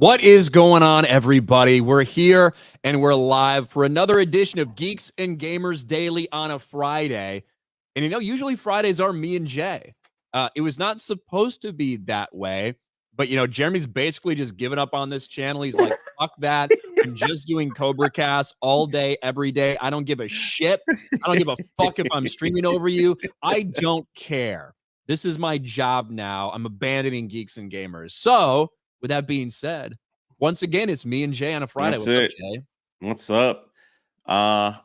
What is going on, everybody? We're here and we're live for another edition of Geeks and Gamers Daily on a Friday. And usually Fridays are me and Jay. It was not supposed to be that way, but Jeremy's basically just given up on this channel. He's like, fuck that. I'm just doing Cobra Cast all day, every day. I don't give a shit. I don't give a fuck if I'm streaming over you. I don't care. This is my job now. I'm abandoning Geeks and Gamers. So, with that being said, once again, it's me and Jay on a Friday. That's What's it. up, Jay? What's up?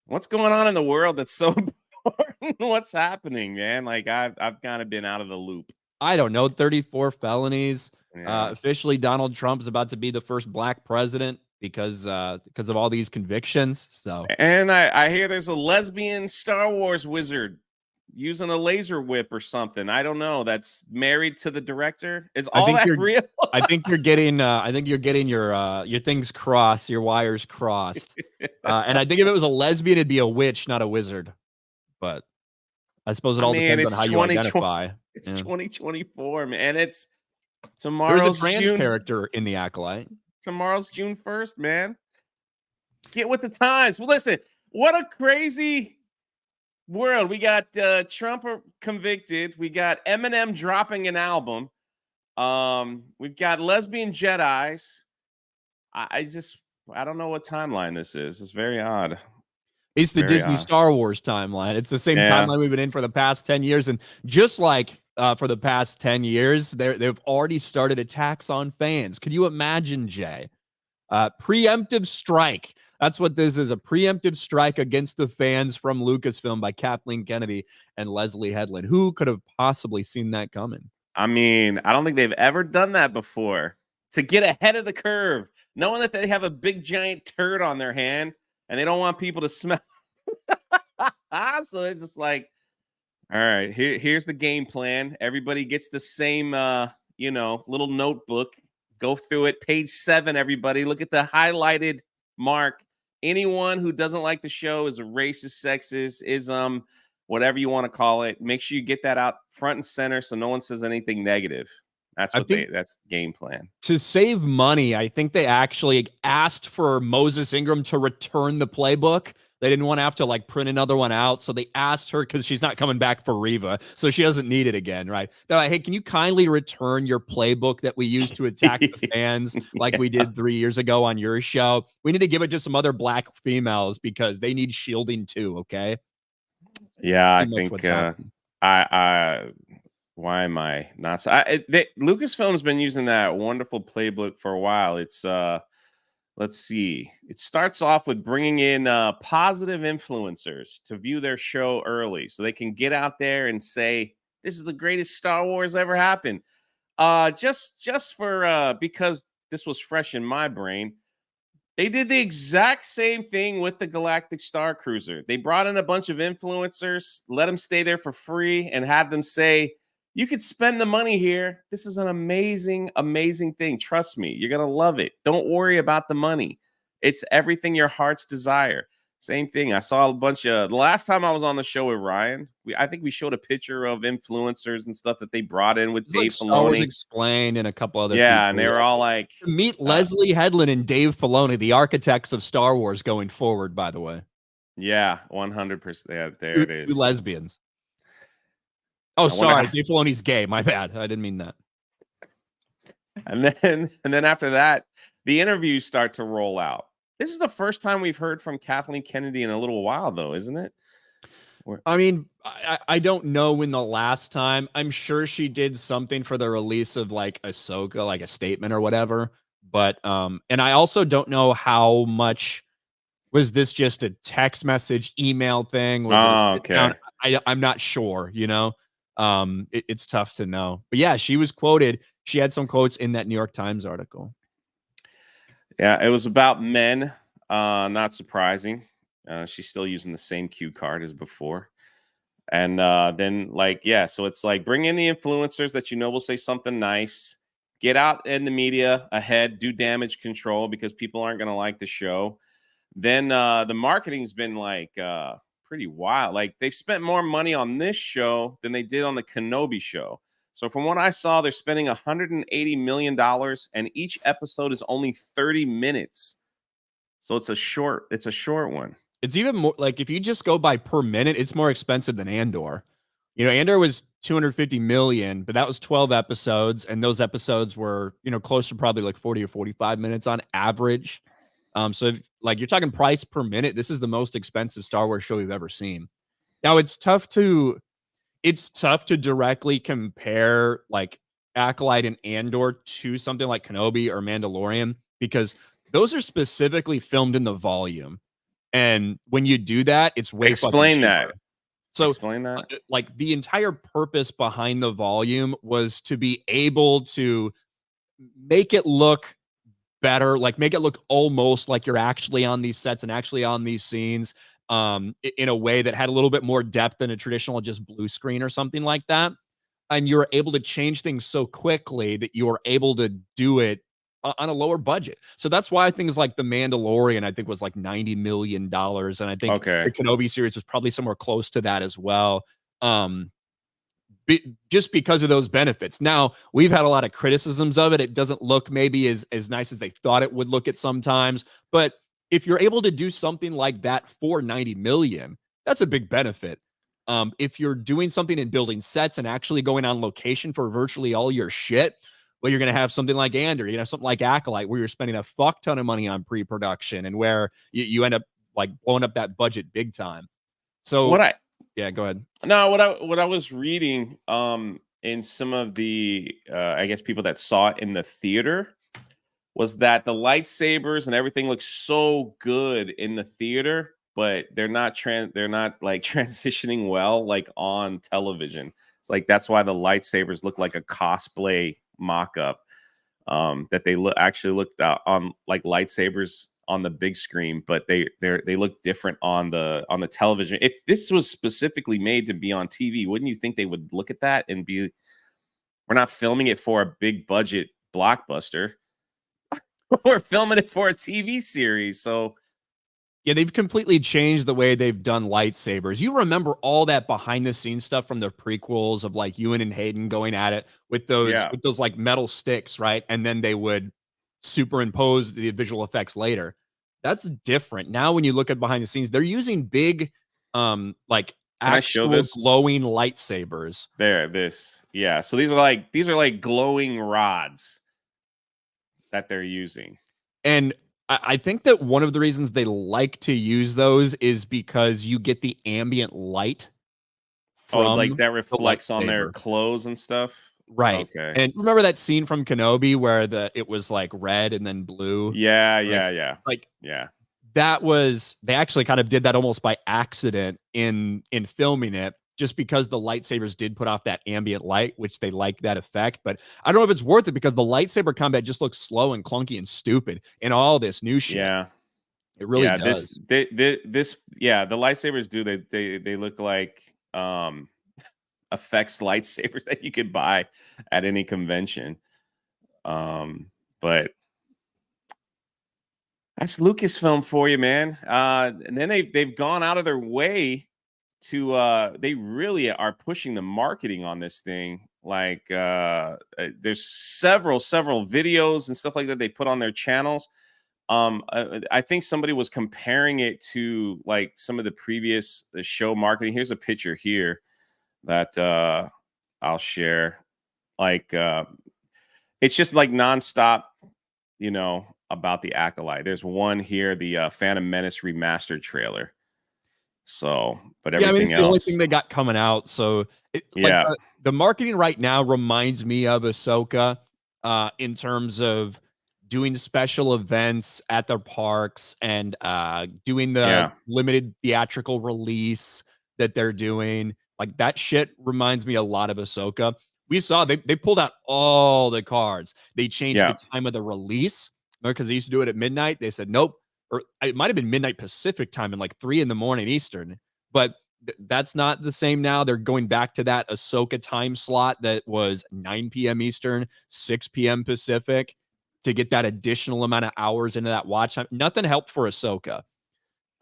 What's going on in the world that's so important? What's happening, man? Like I've kind of been out of the loop. I don't know. 34 felonies. Yeah. Officially, Donald Trump is about to be the first black president because of all these convictions. So, And I hear there's a lesbian Star Wars wizard using a laser whip or something. I don't know. That's married to the director. Is all that real? I think you're getting your things crossed, your wires crossed. And I think if it was a lesbian, it'd be a witch, not a wizard. But I suppose it all depends on how you identify. It's 2024, man. It's tomorrow's There's a trans character in the Acolyte. Tomorrow's June 1st, man. Get with the times. Well, listen, what a crazy world. We got Trump convicted. We got Eminem dropping an album. We've got lesbian Jedis. I don't know what timeline this is. It's very odd. It's the Disney Star Wars timeline. It's the same timeline we've been in for the past 10 years. And just like for the past 10 years, they've already started attacks on fans. Could you imagine, Jay? Preemptive strike. That's what this is, a preemptive strike against the fans from Lucasfilm by Kathleen Kennedy and Leslie Headland. Who could have possibly seen that coming? I mean, I don't think they've ever done that before. To get ahead of the curve, knowing that they have a big giant turd on their hand and they don't want people to smell. So they're just like, all right, here's the game plan. Everybody gets the same, little notebook. Go through it. Page 7, everybody. Look at the highlighted mark. Anyone who doesn't like the show is a racist, sexist, ism, whatever you want to call it. Make sure you get that out front and center so no one says anything negative. That's that's the game plan. To save money, I think they actually asked for Moses Ingram to return the playbook. They didn't want to have to print another one out. So they asked her because she's not coming back for Reva. So she doesn't need it again, right? They're like, hey, can you kindly return your playbook that we used to attack the fans like we did 3 years ago on your show? We need to give it to some other black females because they need shielding too, okay? Yeah, I think why am I not? Lucasfilm's been using that wonderful playbook for a while. It's let's see. It starts off with bringing in positive influencers to view their show early, so they can get out there and say this is the greatest Star Wars ever happened. Just for because this was fresh in my brain. They did the exact same thing with the Galactic Star Cruiser. They brought in a bunch of influencers, let them stay there for free, and had them say, you could spend the money here. This is an amazing, amazing thing. Trust me, you're going to love it. Don't worry about the money. It's everything your heart's desire. Same thing. I saw a bunch of, the last time I was on the show with Ryan, I think we showed a picture of influencers and stuff that they brought in with Dave Filoni. Star Explained and a couple other people. And they were all like. Meet Leslie Headland and Dave Filoni, the architects of Star Wars going forward, by the way. Yeah, 100%. Yeah, there it is. Two lesbians. Oh, sorry. Dave Filoni's gay. My bad. I didn't mean that. And then after that, the interviews start to roll out. This is the first time we've heard from Kathleen Kennedy in a little while, though, isn't it? I mean, I don't know when the last time. I'm sure she did something for the release of Ahsoka, like a statement or whatever. But and I also don't know how much was this just a text message, email thing? Was it okay? I'm not sure. It's tough to know. But yeah, she was quoted. She had some quotes in that New York Times article. Yeah, it was about men. Not surprising. She's still using the same cue card as before. And then so it's like bring in the influencers that will say something nice. Get out in the media ahead, do damage control because people aren't going to like the show. Then the marketing's been pretty wild. They've spent more money on this show than they did on the Kenobi show. So from what I saw, they're spending $180 million, and each episode is only 30 minutes. So it's a short one. It's even more like if you just go by per minute, it's more expensive than Andor. You know, Andor was 250 million, but that was 12 episodes, and those episodes were, you know, close to probably like 40 or 45 minutes on average. So if like you're talking price per minute, this is the most expensive Star Wars show we've ever seen. Now it's tough to directly compare like Acolyte and Andor to something like Kenobi or Mandalorian because those are specifically filmed in the volume. And when you do that, it's way fucking Explain cheaper. that. So, Explain that. like the entire purpose behind the volume was to be able to make it look better, like make it look almost like you're actually on these sets and actually on these scenes, in a way that had a little bit more depth than a traditional just blue screen or something like that. And you're able to change things so quickly that you are able to do it on a lower budget. So that's why things like The Mandalorian, I think, was like $90 million. And I think the Okay. Kenobi series was probably somewhere close to that as well. Um, just because of those benefits. Now, we've had a lot of criticisms of it. It doesn't look maybe as nice as they thought it would look at sometimes. But if you're able to do something like that for 90 million, that's a big benefit. If you're doing something and building sets and actually going on location for virtually all your shit, well, you're going to have something like Andor. You're going to have something like Acolyte where you're spending a fuck ton of money on pre-production and where you end up like blowing up that budget big time. So, yeah, go ahead. No, what I was reading in some of the I guess people that saw it in the theater was that the lightsabers and everything looks so good in the theater, but they're not like transitioning well like on television. It's like that's why the lightsabers look like a cosplay mock-up. That they actually looked out on like lightsabers on the big screen, but they look different on the television. If this was specifically made to be on TV, wouldn't you think they would look at that and be, we're not filming it for a big budget blockbuster. We're filming it for a TV series. So yeah, they've completely changed the way they've done lightsabers. You remember all that behind the scenes stuff from the prequels of like Ewan and Hayden going at it with those like metal sticks, right? And then they would superimpose the visual effects later. That's different. Now when you look at behind the scenes, they're using big like can I show actual this? glowing lightsabers. Yeah. So these are like glowing rods that they're using. And I think that one of the reasons they like to use those is because you get the ambient light from like that the reflects on their lightsaber. close and stuff. Right. Okay. And remember that scene from Kenobi where it was like red and then blue? Yeah. Like Yeah. that was, they actually kind of did that almost by accident in filming it, just because the lightsabers did put off that ambient light, which they like that effect. But I don't know if it's worth it because the lightsaber combat just looks slow and clunky and stupid in all this new shit. Yeah. It really does. The lightsabers do, they look like effects lightsabers that you could buy at any convention. But that's Lucasfilm for you, man. And then they've gone out of their way to they really are pushing the marketing on this thing. Like there's several videos and stuff like that they put on their channels. I think somebody was comparing it to like some of the previous show marketing. Here's a picture here that I'll share. Like it's just like nonstop, about the Acolyte. There's one here, the Phantom Menace remastered trailer. So, but everything it's else, the only thing they got coming out. So, yeah, like the marketing right now reminds me of Ahsoka, in terms of doing special events at their parks and doing the limited theatrical release that they're doing. Like that shit reminds me a lot of Ahsoka. We saw they pulled out all the cards. They changed the time of the release because they used to do it at midnight. They said nope, or it might have been midnight Pacific time and like 3 a.m. Eastern. But that's not the same now. They're going back to that Ahsoka time slot that was 9 p.m. Eastern, 6 p.m. Pacific to get that additional amount of hours into that watch time. Nothing helped for Ahsoka.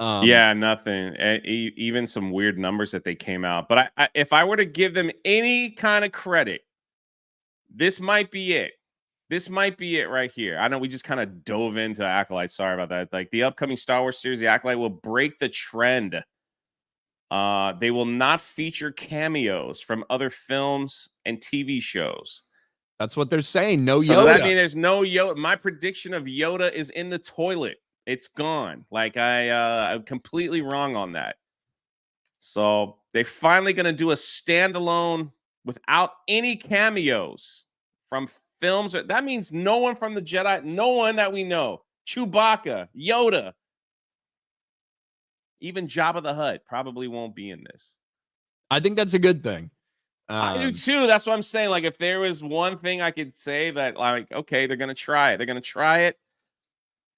Nothing. Even some weird numbers that they came out. But if I were to give them any kind of credit, This might be it. This might be it right here. I know we just kind of dove into Acolyte. Sorry about that. Like the upcoming Star Wars series, the Acolyte will break the trend. They will not feature cameos from other films and TV shows. That's what they're saying. No So Yoda. does that mean there's no Yoda? My prediction of Yoda is in the toilet. It's gone. Like I'm completely wrong on that. So they're finally going to do a standalone without any cameos from films. That means no one from the Jedi, no one that we know. Chewbacca, Yoda, even Jabba the Hutt probably won't be in this. I think that's a good thing. I do too. That's what I'm saying. Like, if there was one thing I could say that, like, okay, they're gonna try it. They're gonna try it.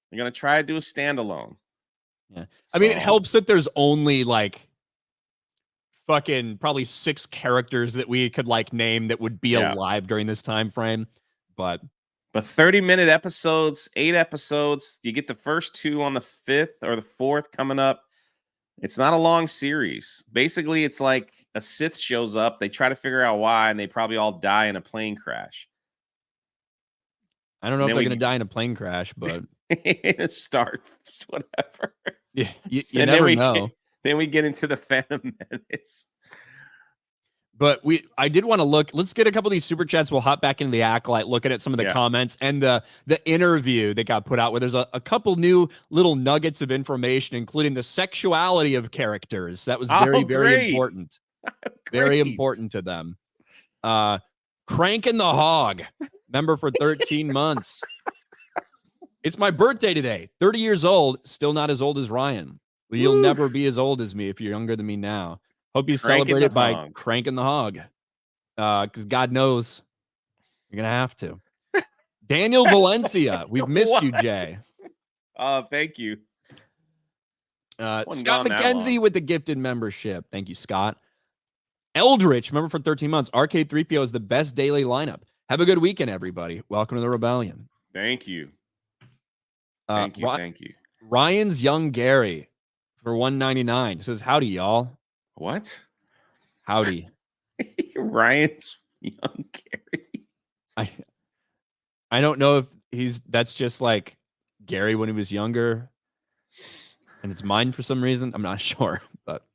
They're gonna try to do a standalone. Yeah, I mean, it helps that there's only like fucking probably 6 characters that we could like name that would be alive during this time frame, but 30-minute episodes, 8 episodes. You get the first 2 on the 5th or the 4th coming up. It's not a long series. Basically, it's like a Sith shows up. They try to figure out why, and they probably all die in a plane crash. I don't know if they're going to die in a plane crash, but in a Star, whatever. Yeah, you never know. Then we get into the Phantom Menace. But I did want to look. Let's get a couple of these super chats. We'll hop back into the Acolyte, looking at some of the comments and the interview that got put out, where there's a couple new little nuggets of information, including the sexuality of characters. That was very, very important. Very important to them. Cranking the Hog, member for 13 months. It's my birthday today. 30 years old, still not as old as Ryan. Well, you'll never be as old as me if you're younger than me now. Hope you celebrate it by cranking the hog. Because God knows you're going to have to. Daniel Valencia. We've missed you, Jay. Oh, thank you. Scott McKenzie with the gifted membership. Thank you, Scott. Eldritch, member for 13 months. Arcade 3PO is the best daily lineup. Have a good weekend, everybody. Welcome to the Rebellion. Thank you. Thank you. Ryan's Young Gary for $1.99 says, howdy, y'all. What? Howdy. Ryan's Young Gary. I don't know if that's just like Gary when he was younger and it's mine for some reason. I'm not sure, but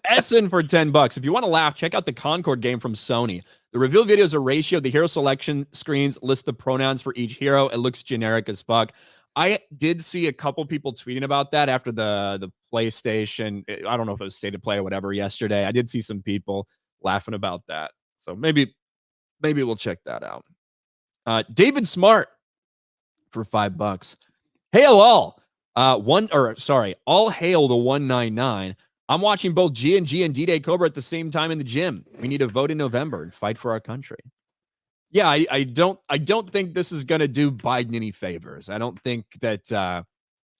Essen for $10. If you want to laugh, check out the Concord game from Sony. The reveal video is a ratio of the hero selection screens, list the pronouns for each hero. It looks generic as fuck. I did see a couple people tweeting about that after the PlayStation. I don't know if it was State of Play or whatever yesterday. I did see some people laughing about that. So maybe we'll check that out. David Smart for $5. Hail all. All hail the 199. I'm watching both G&G and D-Day Cobra at the same time in the gym. We need to vote in November and fight for our country. Yeah, I don't think this is going to do Biden any favors. I don't think that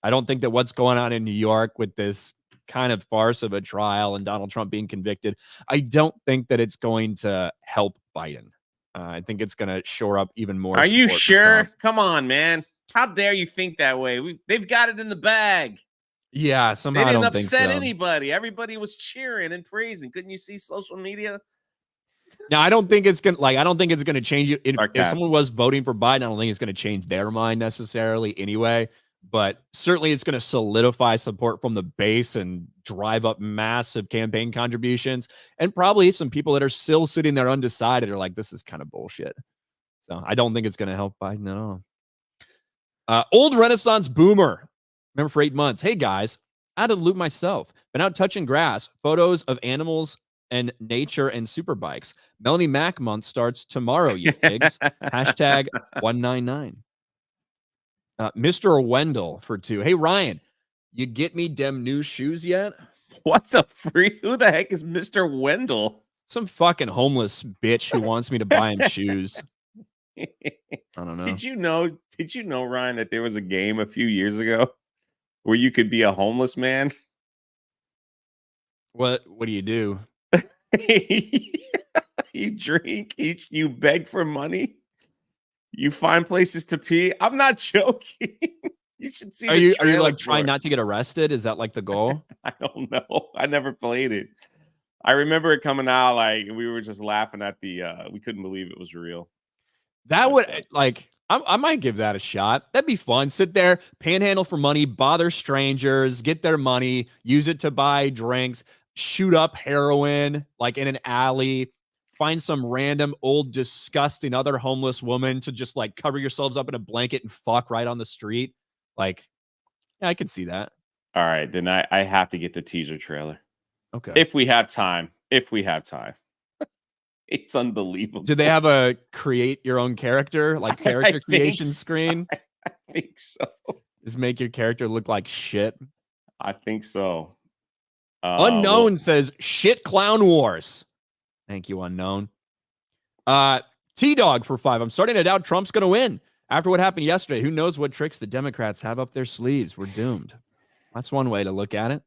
what's going on in New York with this kind of farce of a trial and Donald Trump being convicted, I don't think that it's going to help Biden. I think it's going to shore up even more. Are you sure? Come on, man. How dare you think that way? They've got it in the bag. Yeah, somehow they didn't I don't upset think so. anybody. Everybody was cheering and praising. Couldn't you see social media? Now, I don't think it's gonna change it. If someone was voting for Biden, I don't think it's gonna change their mind necessarily anyway. But certainly, it's gonna solidify support from the base and drive up massive campaign contributions. And probably some people that are still sitting there undecided are like, "This is kind of bullshit." So I don't think it's gonna help Biden at all. Old Renaissance Boomer, remember for 8 months. Hey guys, I had to loot myself. Been out touching grass. Photos of animals and nature and super bikes. Melanie Mac month starts tomorrow, you figs. Hashtag 199. Mr. Wendell for 2. Hey, Ryan, you get me dem new shoes yet? What the freak? Who the heck is Mr. Wendell? Some fucking homeless bitch who wants me to buy him shoes. I don't know. Did you know, Ryan, that there was a game a few years ago where you could be a homeless man? What do you do? You drink, you beg for money, you find places to pee. I'm not joking. You should see. Are you like trying not to get arrested? Is that like the goal? I don't know. I never played it. I remember it coming out like we were just laughing at the. We couldn't believe it was real. That would like I might give that a shot. That'd be fun. Sit there, panhandle for money, bother strangers, get their money, use it to buy drinks, shoot up heroin like in an alley, find some random old disgusting other homeless woman to just like cover yourselves up in a blanket and fuck right on the street. Like, yeah, I can see that. All right, then I have to get the teaser trailer. Okay. If we have time. If we have time. It's unbelievable. Do they have a create your own character, like character creation screen? I think so. Just make your character look like shit. I think so. Unknown says shit clown wars. Thank you, Unknown. T-Dog for 5. I'm starting to doubt Trump's going to win. After what happened yesterday, who knows what tricks the Democrats have up their sleeves? We're doomed. That's one way to look at it.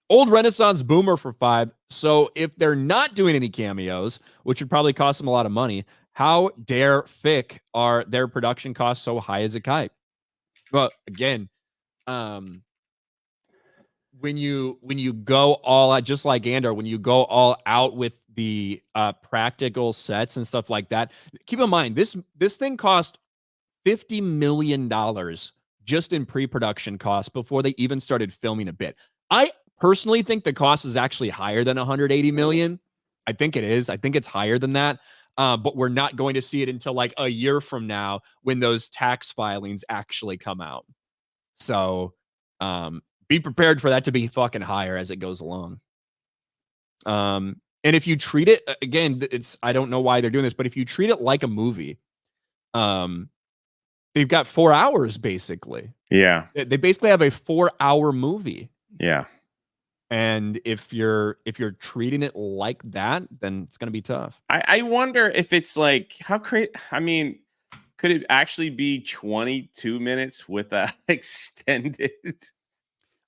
Old Renaissance Boomer for 5. So if they're not doing any cameos, which would probably cost them a lot of money, how dare Fick are their production costs so high as a kite? Well, again, when you go all out, just like Andor, when you go all out with the practical sets and stuff like that, keep in mind this thing cost $50 million just in pre-production costs before they even started filming a bit. I personally think the cost is actually higher than 180 million. I think it is. I think it's higher than that. But we're not going to see it until like a year from now when those tax filings actually come out. So be prepared for that to be fucking higher as it goes along. And if you treat it, again, I don't know why they're doing this, but if you treat it like a movie, they've got 4 hours basically. Yeah. They basically have a 4-hour movie. Yeah. And if you're treating it like that, then it's going to be tough. I wonder if it's like how crazy. I mean, could it actually be 22 minutes with a extended?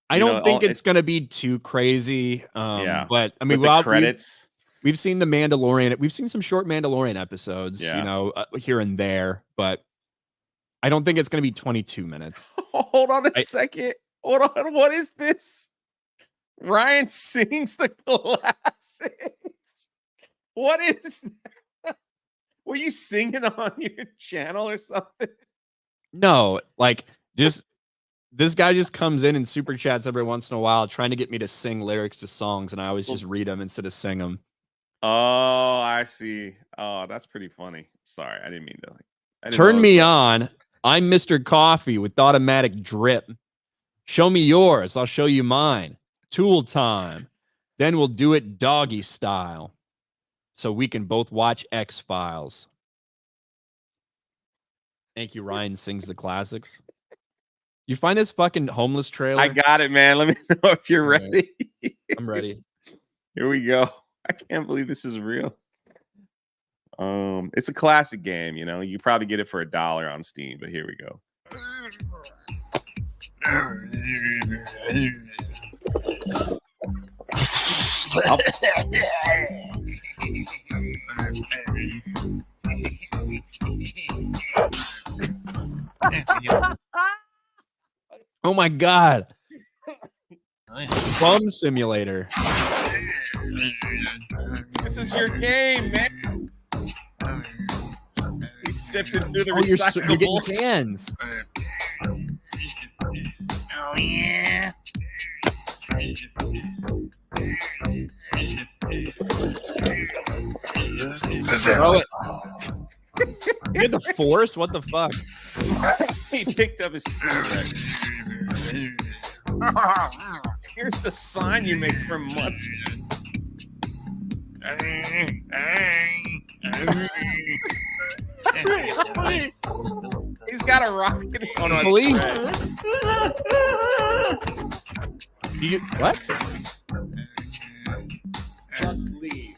I don't think it's going to be too crazy. Yeah. But I mean, with the credits. We've seen the Mandalorian. We've seen some short Mandalorian episodes, you know, here and there. But I don't think it's going to be 22 minutes. Hold on a second. Hold on. What is this? Ryan sings the classics. What is that? Were you singing on your channel or something? No, like just this guy just comes in and super chats every once in a while trying to get me to sing lyrics to songs, and I always just read them instead of sing them. Oh, I see. Oh, that's pretty funny. Sorry, I didn't mean to. Turn me on. I'm Mr. Coffee with automatic drip. Show me yours. I'll show you mine. Tool time. Then we'll do it doggy style so we can both watch X-Files. Thank you, Ryan sings the classics. You find this fucking homeless trailer? I got it, man. Let me know if you're ready. I'm ready. Here we go. I can't believe this is real. It's a classic game, you know. You probably get it for $1 on Steam, but here we go. Oh my god. Bum simulator. This is your game, man. He's sifting through the recyclables. You're getting cans. Oh yeah. Throw it. You had the force? What the fuck? He picked up his cigarette. Here's the sign you make for money. Police. He's got a rocket. Oh, no, police. What? Just leave.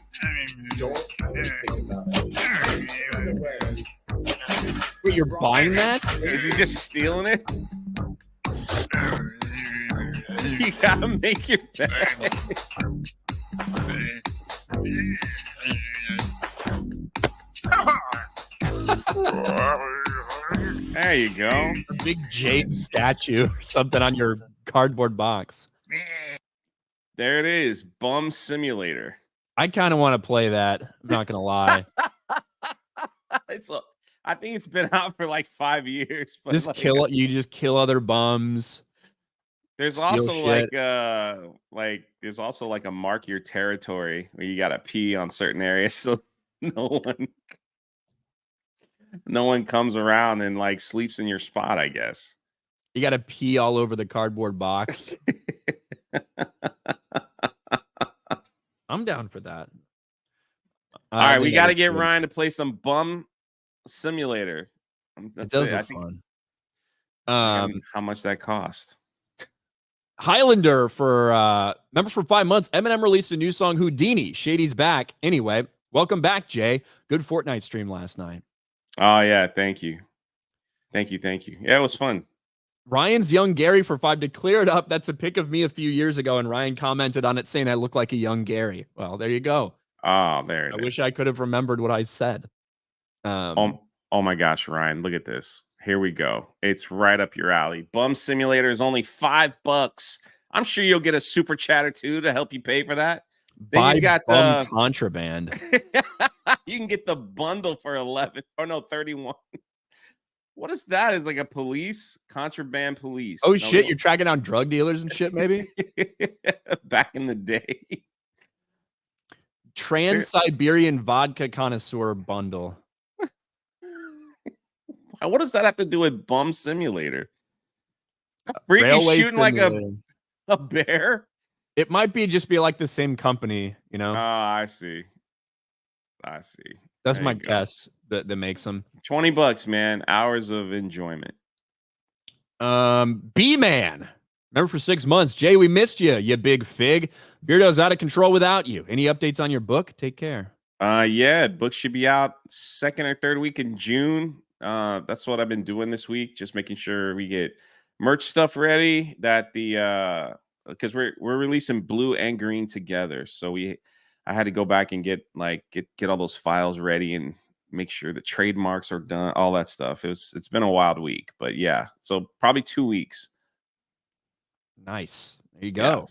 Don't think about it. Wait, you're buying that? Is he just stealing it? You gotta make your bag. There you go. A big jade statue or something on your cardboard box. There it is. Bum Simulator. I kind of want to play that. I'm not gonna lie. I think it's been out for like 5 years. But Just kill other bums. There's steal also shit. there's also like a mark your territory where you gotta pee on certain areas so no one comes around and like sleeps in your spot, I guess. You got to pee all over the cardboard box. I'm down for that. All right, we got to get Ryan to play some Bum Simulator. It does look fun. How much that cost? Highlander for 5 months. Eminem released a new song, Houdini. Shady's back. Anyway, welcome back, Jay. Good Fortnite stream last night. Oh yeah, thank you. Yeah, it was fun. Ryan's young Gary for 5 to clear it up. That's a pic of me a few years ago, and Ryan commented on it saying I look like a young Gary. Well, there you go. Oh, there it is. I wish I could have remembered what I said. Oh my gosh, Ryan, look at this. Here we go. It's right up your alley. Bum Simulator is only $5. I'm sure you'll get a super chat or two to help you pay for that. Then Buy you got Bum Contraband. You can get the bundle for 31. What is that? Is like a contraband police. Oh, shit. You're tracking down drug dealers and shit, maybe? Back in the day. Trans-Siberian vodka connoisseur bundle. What does that have to do with Bum Simulator? Freaky Railway shooting Simulator. like a bear? It might be like the same company, you know? Oh, I see. That's my guess that makes them. $20, man. Hours of enjoyment. B-Man. Remember for 6 months. Jay, we missed you, you big fig. Beardo's out of control without you. Any updates on your book? Take care. Yeah, book should be out second or third week in June. That's what I've been doing this week, just making sure we get merch stuff ready. That because we're releasing blue and green together, so I had to go back and get all those files ready and make sure the trademarks are done, all that stuff. It's been a wild week, but yeah, so probably 2 weeks. Nice. There you go. Yeah.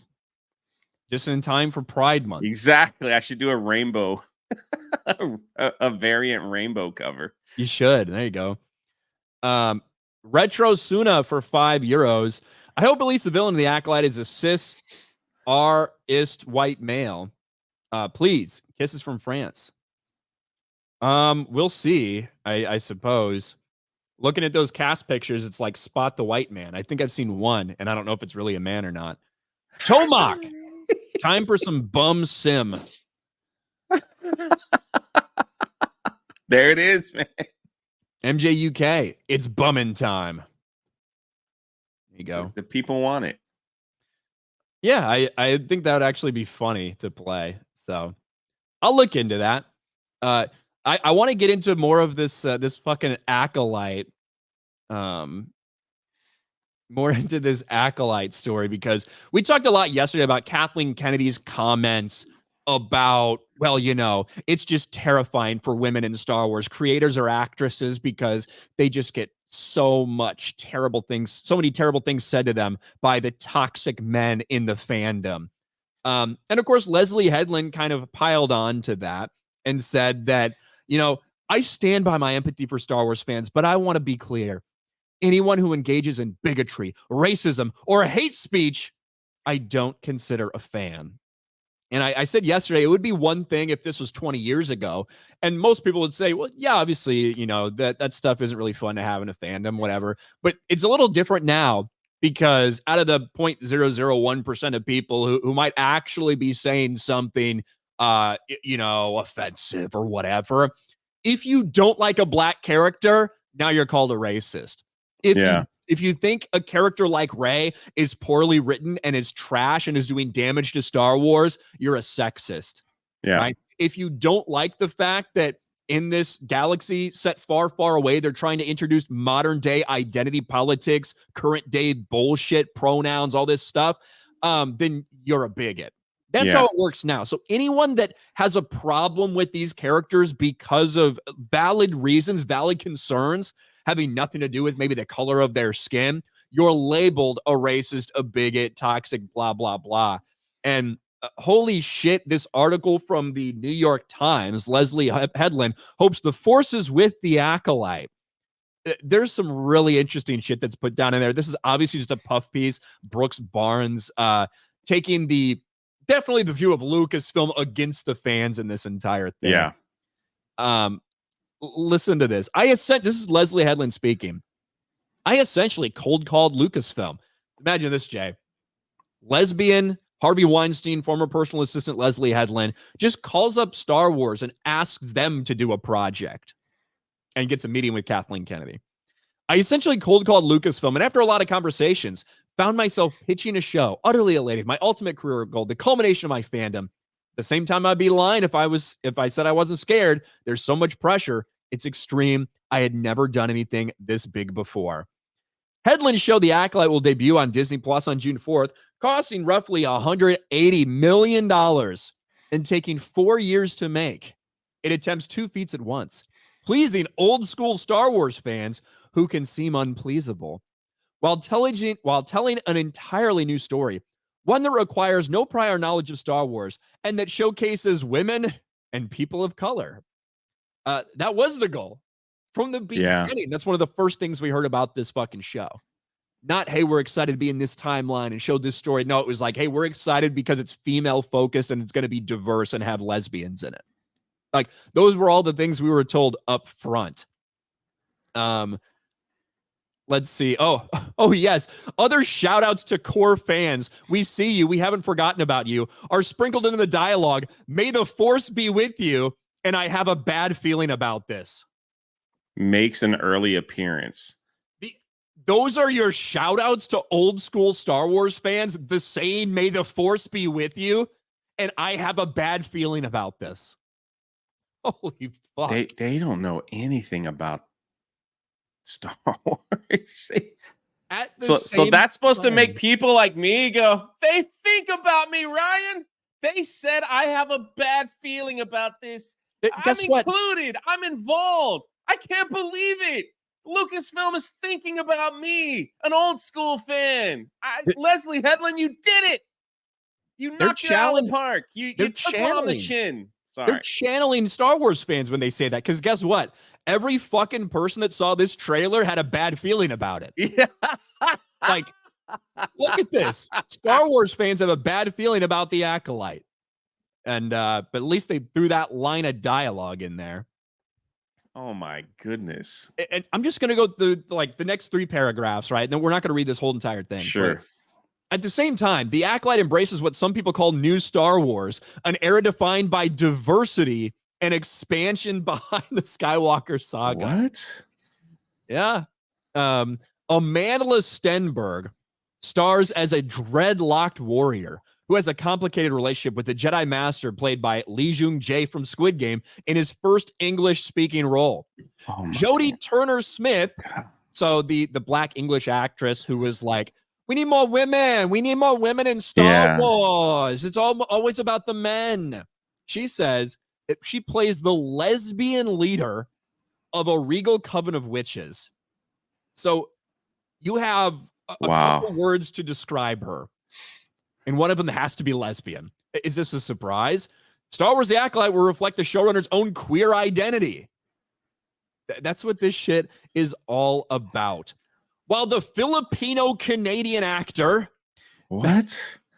Just in time for Pride Month. Exactly. I should do a rainbow, a variant rainbow cover. You should. There you go. Retro Suna for €5. I hope at least the villain of the Acolyte is a cis R-ist white male. Please, kisses from France. We'll see. I suppose. Looking at those cast pictures, it's like Spot the White Man. I think I've seen one, and I don't know if it's really a man or not. Tomac, time for some bum sim. There it is, man. MJ UK, it's bumming time. There you go. The people want it. Yeah, I think that would actually be funny to play. So I'll look into that. I want to get into more of this fucking Acolyte. More into this Acolyte story, because we talked a lot yesterday about Kathleen Kennedy's comments about, well, it's just terrifying for women in Star Wars creators or actresses because they just get so many terrible things said to them by the toxic men in the fandom. And of course, Leslie Headland kind of piled on to that and said that, I stand by my empathy for Star Wars fans, but I want to be clear. Anyone who engages in bigotry, racism, or hate speech, I don't consider a fan. And I said yesterday, it would be one thing if this was 20 years ago. And most people would say, well, yeah, obviously, that stuff isn't really fun to have in a fandom, whatever. But it's a little different now, because out of the 0.001% of people who might actually be saying something, offensive or whatever, if you don't like a black character, now you're called a racist. If you think a character like Rey is poorly written and is trash and is doing damage to Star Wars, you're a sexist. Yeah. Right? If you don't like the fact that in this galaxy set far, far away, they're trying to introduce modern day identity politics, current day bullshit, pronouns, all this stuff, then you're a bigot. That's how it works now. So anyone that has a problem with these characters because of valid reasons, valid concerns, having nothing to do with maybe the color of their skin, you're labeled a racist, a bigot, toxic, blah, blah, blah. And holy shit, this article from the New York Times, Leslie Headland, hopes the forces with the Acolyte. There's some really interesting shit that's put down in there. This is obviously just a puff piece. Brooks Barnes taking definitely the view of Lucasfilm against the fans in this entire thing. Yeah. Listen to this. This is Leslie Headland speaking. I essentially cold called Lucasfilm. Imagine this, Jay. Lesbian Harvey Weinstein, former personal assistant Leslie Headland, just calls up Star Wars and asks them to do a project and gets a meeting with Kathleen Kennedy. I essentially cold called Lucasfilm, and after a lot of conversations, found myself pitching a show, utterly elated, my ultimate career goal, the culmination of my fandom. At the same time, I'd be lying if I said I wasn't scared. There's so much pressure. It's extreme. I had never done anything this big before. Headland show The Acolyte will debut on Disney Plus on June 4th, costing roughly $180 million and taking 4 years to make. It attempts 2 feats at once, pleasing old school Star Wars fans who can seem unpleasable, while telling an entirely new story, one that requires no prior knowledge of Star Wars and that showcases women and people of color. That was the goal from the beginning. Yeah. That's one of the first things we heard about this fucking show. Not, hey, we're excited to be in this timeline and show this story. No, it was like, hey, we're excited because it's female focused and it's going to be diverse and have lesbians in it. Like, those were all the things we were told up front. Let's see. Oh, yes. Other shout outs to core fans. We see you. We haven't forgotten about you. Are sprinkled into the dialogue. May the force be with you. And I have a bad feeling about this. Makes an early appearance. Those are your shout outs to old school Star Wars fans. The saying, may the force be with you. And I have a bad feeling about this. Holy fuck. They don't know anything about Star Wars. So that's supposed to make people like me go, they think about me, Ryan. They said I have a bad feeling about this. I'm included. I'm involved. I can't believe it. Lucasfilm is thinking about me, an old school fan. Leslie Headland, you did it. You knocked it out of the park. You took one on the chin. Sorry. They're channeling Star Wars fans when they say that. Because guess what? Every fucking person that saw this trailer had a bad feeling about it. Yeah. Like, look at this. Star Wars fans have a bad feeling about the Acolyte. And but at least they threw that line of dialogue in there. Oh my goodness. And I'm just gonna go through like the next 3 paragraphs, right? And we're not gonna read this whole entire thing. Sure. At the same time, the Acolyte embraces what some people call new Star Wars, an era defined by diversity and expansion behind the Skywalker saga. What? Yeah. Amandla Stenberg stars as a dreadlocked warrior who has a complicated relationship with the Jedi Master played by Lee Jung-jae from Squid Game in his first English-speaking role. Jodie Turner-Smith, so the black English actress who was like, we need more women. We need more women in Star Wars. It's always about the men. She says that she plays the lesbian leader of a regal coven of witches. So you have a couple words to describe her. And one of them has to be lesbian. Is this a surprise? Star Wars The Acolyte will reflect the showrunner's own queer identity. That's what this shit is all about. While the Filipino-Canadian actor...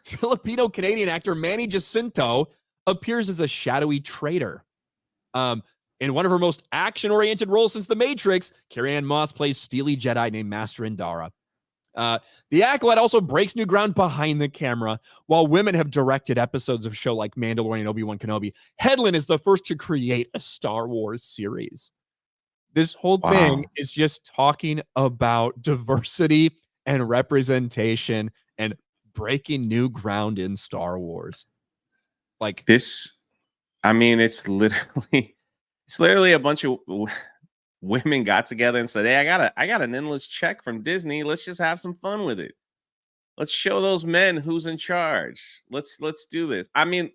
Filipino-Canadian actor Manny Jacinto appears as a shadowy traitor. In one of her most action-oriented roles since The Matrix, Carrie-Anne Moss plays steely Jedi named Master Indara. The Acolyte also breaks new ground behind the camera. While women have directed episodes of show like Mandalorian and Obi-Wan Kenobi, Headland is the first to create a Star Wars series. This whole thing is just talking about diversity and representation and breaking new ground in Star Wars. Like this, I mean, it's literally a bunch of women got together and said, hey, I got an endless check from Disney. Let's just have some fun with it. Let's show those men who's in charge. Let's do this. I mean,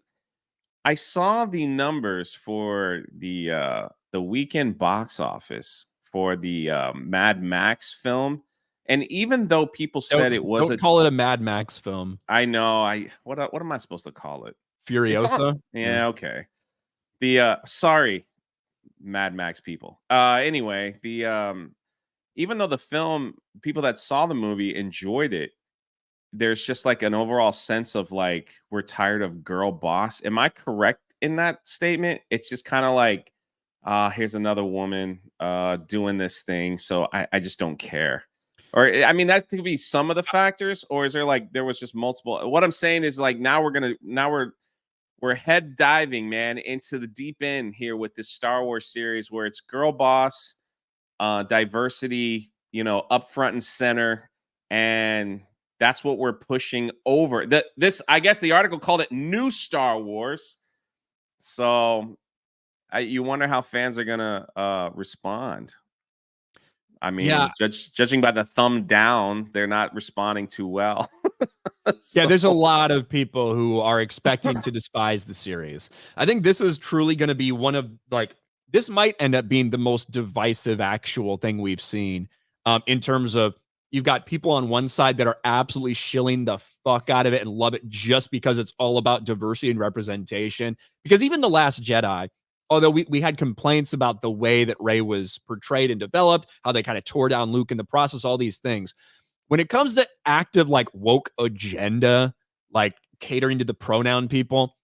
I saw the numbers for the weekend box office for the Mad Max film, And even though people said it was don't call it a Mad Max film. I know. What am I supposed to call it? Furiosa. Yeah, okay. The sorry, Mad Max people. Anyway, the even though the film, people that saw the movie enjoyed it, there's just like an overall sense of like, we're tired of girl boss. Am I correct in that statement? It's just kind of like, here's another woman doing this thing, so I just don't care. Or I mean, that could be some of the factors, or is there like there was just multiple? What I'm saying is like now we're head diving, man, into the deep end here with this Star Wars series where it's girl boss, diversity, up front and center, and that's what we're pushing over. This, I guess, the article called it "New Star Wars." So, you wonder how fans are gonna respond. I mean, Yeah. judging by the thumb down, they're not responding too well. Yeah, there's a lot of people who are expecting to despise the series. I think this is truly going to be one of this might end up being the most divisive actual thing we've seen in terms of you've got people on one side that are absolutely shilling the fuck out of it and love it just because it's all about diversity and representation. Because even The Last Jedi, although we had complaints about the way that Rey was portrayed and developed, how they kind of tore down Luke in the process, all these things. When it comes to active, like, woke agenda, like catering to the pronoun people,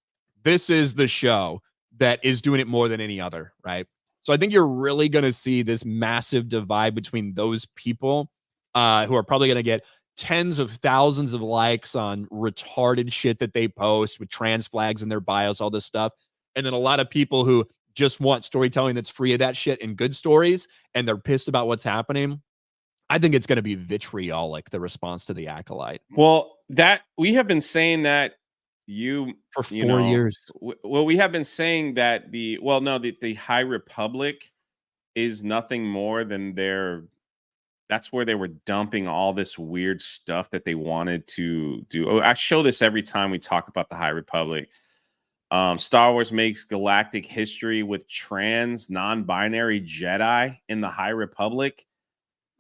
this is the show that is doing it more than any other, right? So I think you're really going to see this massive divide between those people who are probably going to get tens of thousands of likes on retarded shit that they post with trans flags in their bios, all this stuff. And then a lot of people who just want storytelling that's free of that shit and good stories, and they're pissed about what's happening. I think it's going to be vitriolic, the response to the Acolyte. Well, that we have been saying that for 4 years. Well, we have been saying that the High Republic is nothing more than that's where they were dumping all this weird stuff that they wanted to do. Oh, I show this every time we talk about the High Republic. Star Wars makes galactic history with trans non-binary Jedi in the High Republic.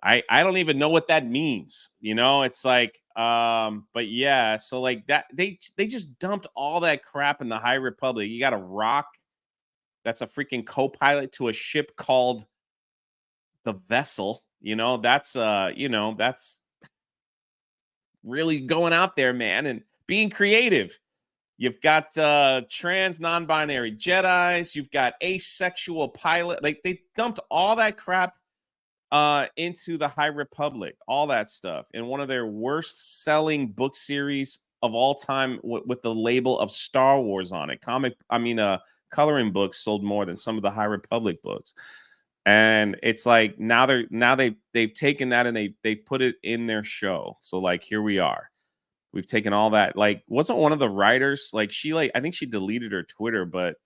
I don't even know what that means. It's like, but yeah, so like that, they just dumped all that crap in the High Republic. You got a rock that's a freaking co-pilot to a ship called the Vessel. That's really going out there, man, and being creative. You've got trans non-binary Jedis, you've got asexual pilot. Like, they dumped all that crap into the High Republic, all that stuff, in one of their worst selling book series of all time with the label of Star Wars on it. Coloring books sold more than some of the High Republic books. And it's like now they've taken that and they put it in their show. So like, here we are. We've taken all that. Like, wasn't one of the writers, like, I think she deleted her Twitter, but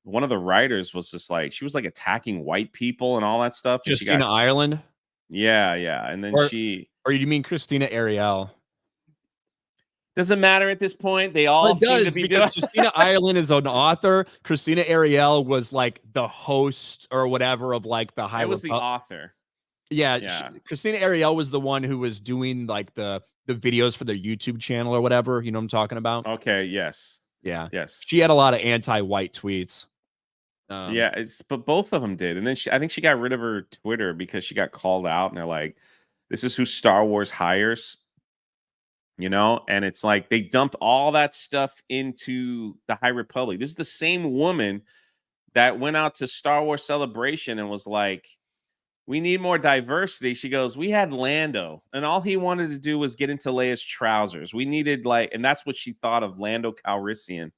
one of the writers was just like, she was like attacking white people and all that stuff. Justina Ireland? Yeah. And then or you mean Christina Ariel? Doesn't matter at this point. They all seem to be because Justina Ireland is an author. Christina Ariel was like the host or whatever of like the High. I was the author. Yeah. Christina Ariel was the one who was doing like the videos for their YouTube channel or whatever. You know what I'm talking about? Okay. Yes. Yeah. Yes. She had a lot of anti-white tweets. But both of them did. And then I think she got rid of her Twitter because she got called out and they're like, this is who Star Wars hires, and it's like they dumped all that stuff into the High Republic. This is the same woman that went out to Star Wars Celebration and was like, we need more diversity. She goes, we had Lando and all he wanted to do was get into Leia's trousers. We needed and that's what she thought of Lando Calrissian.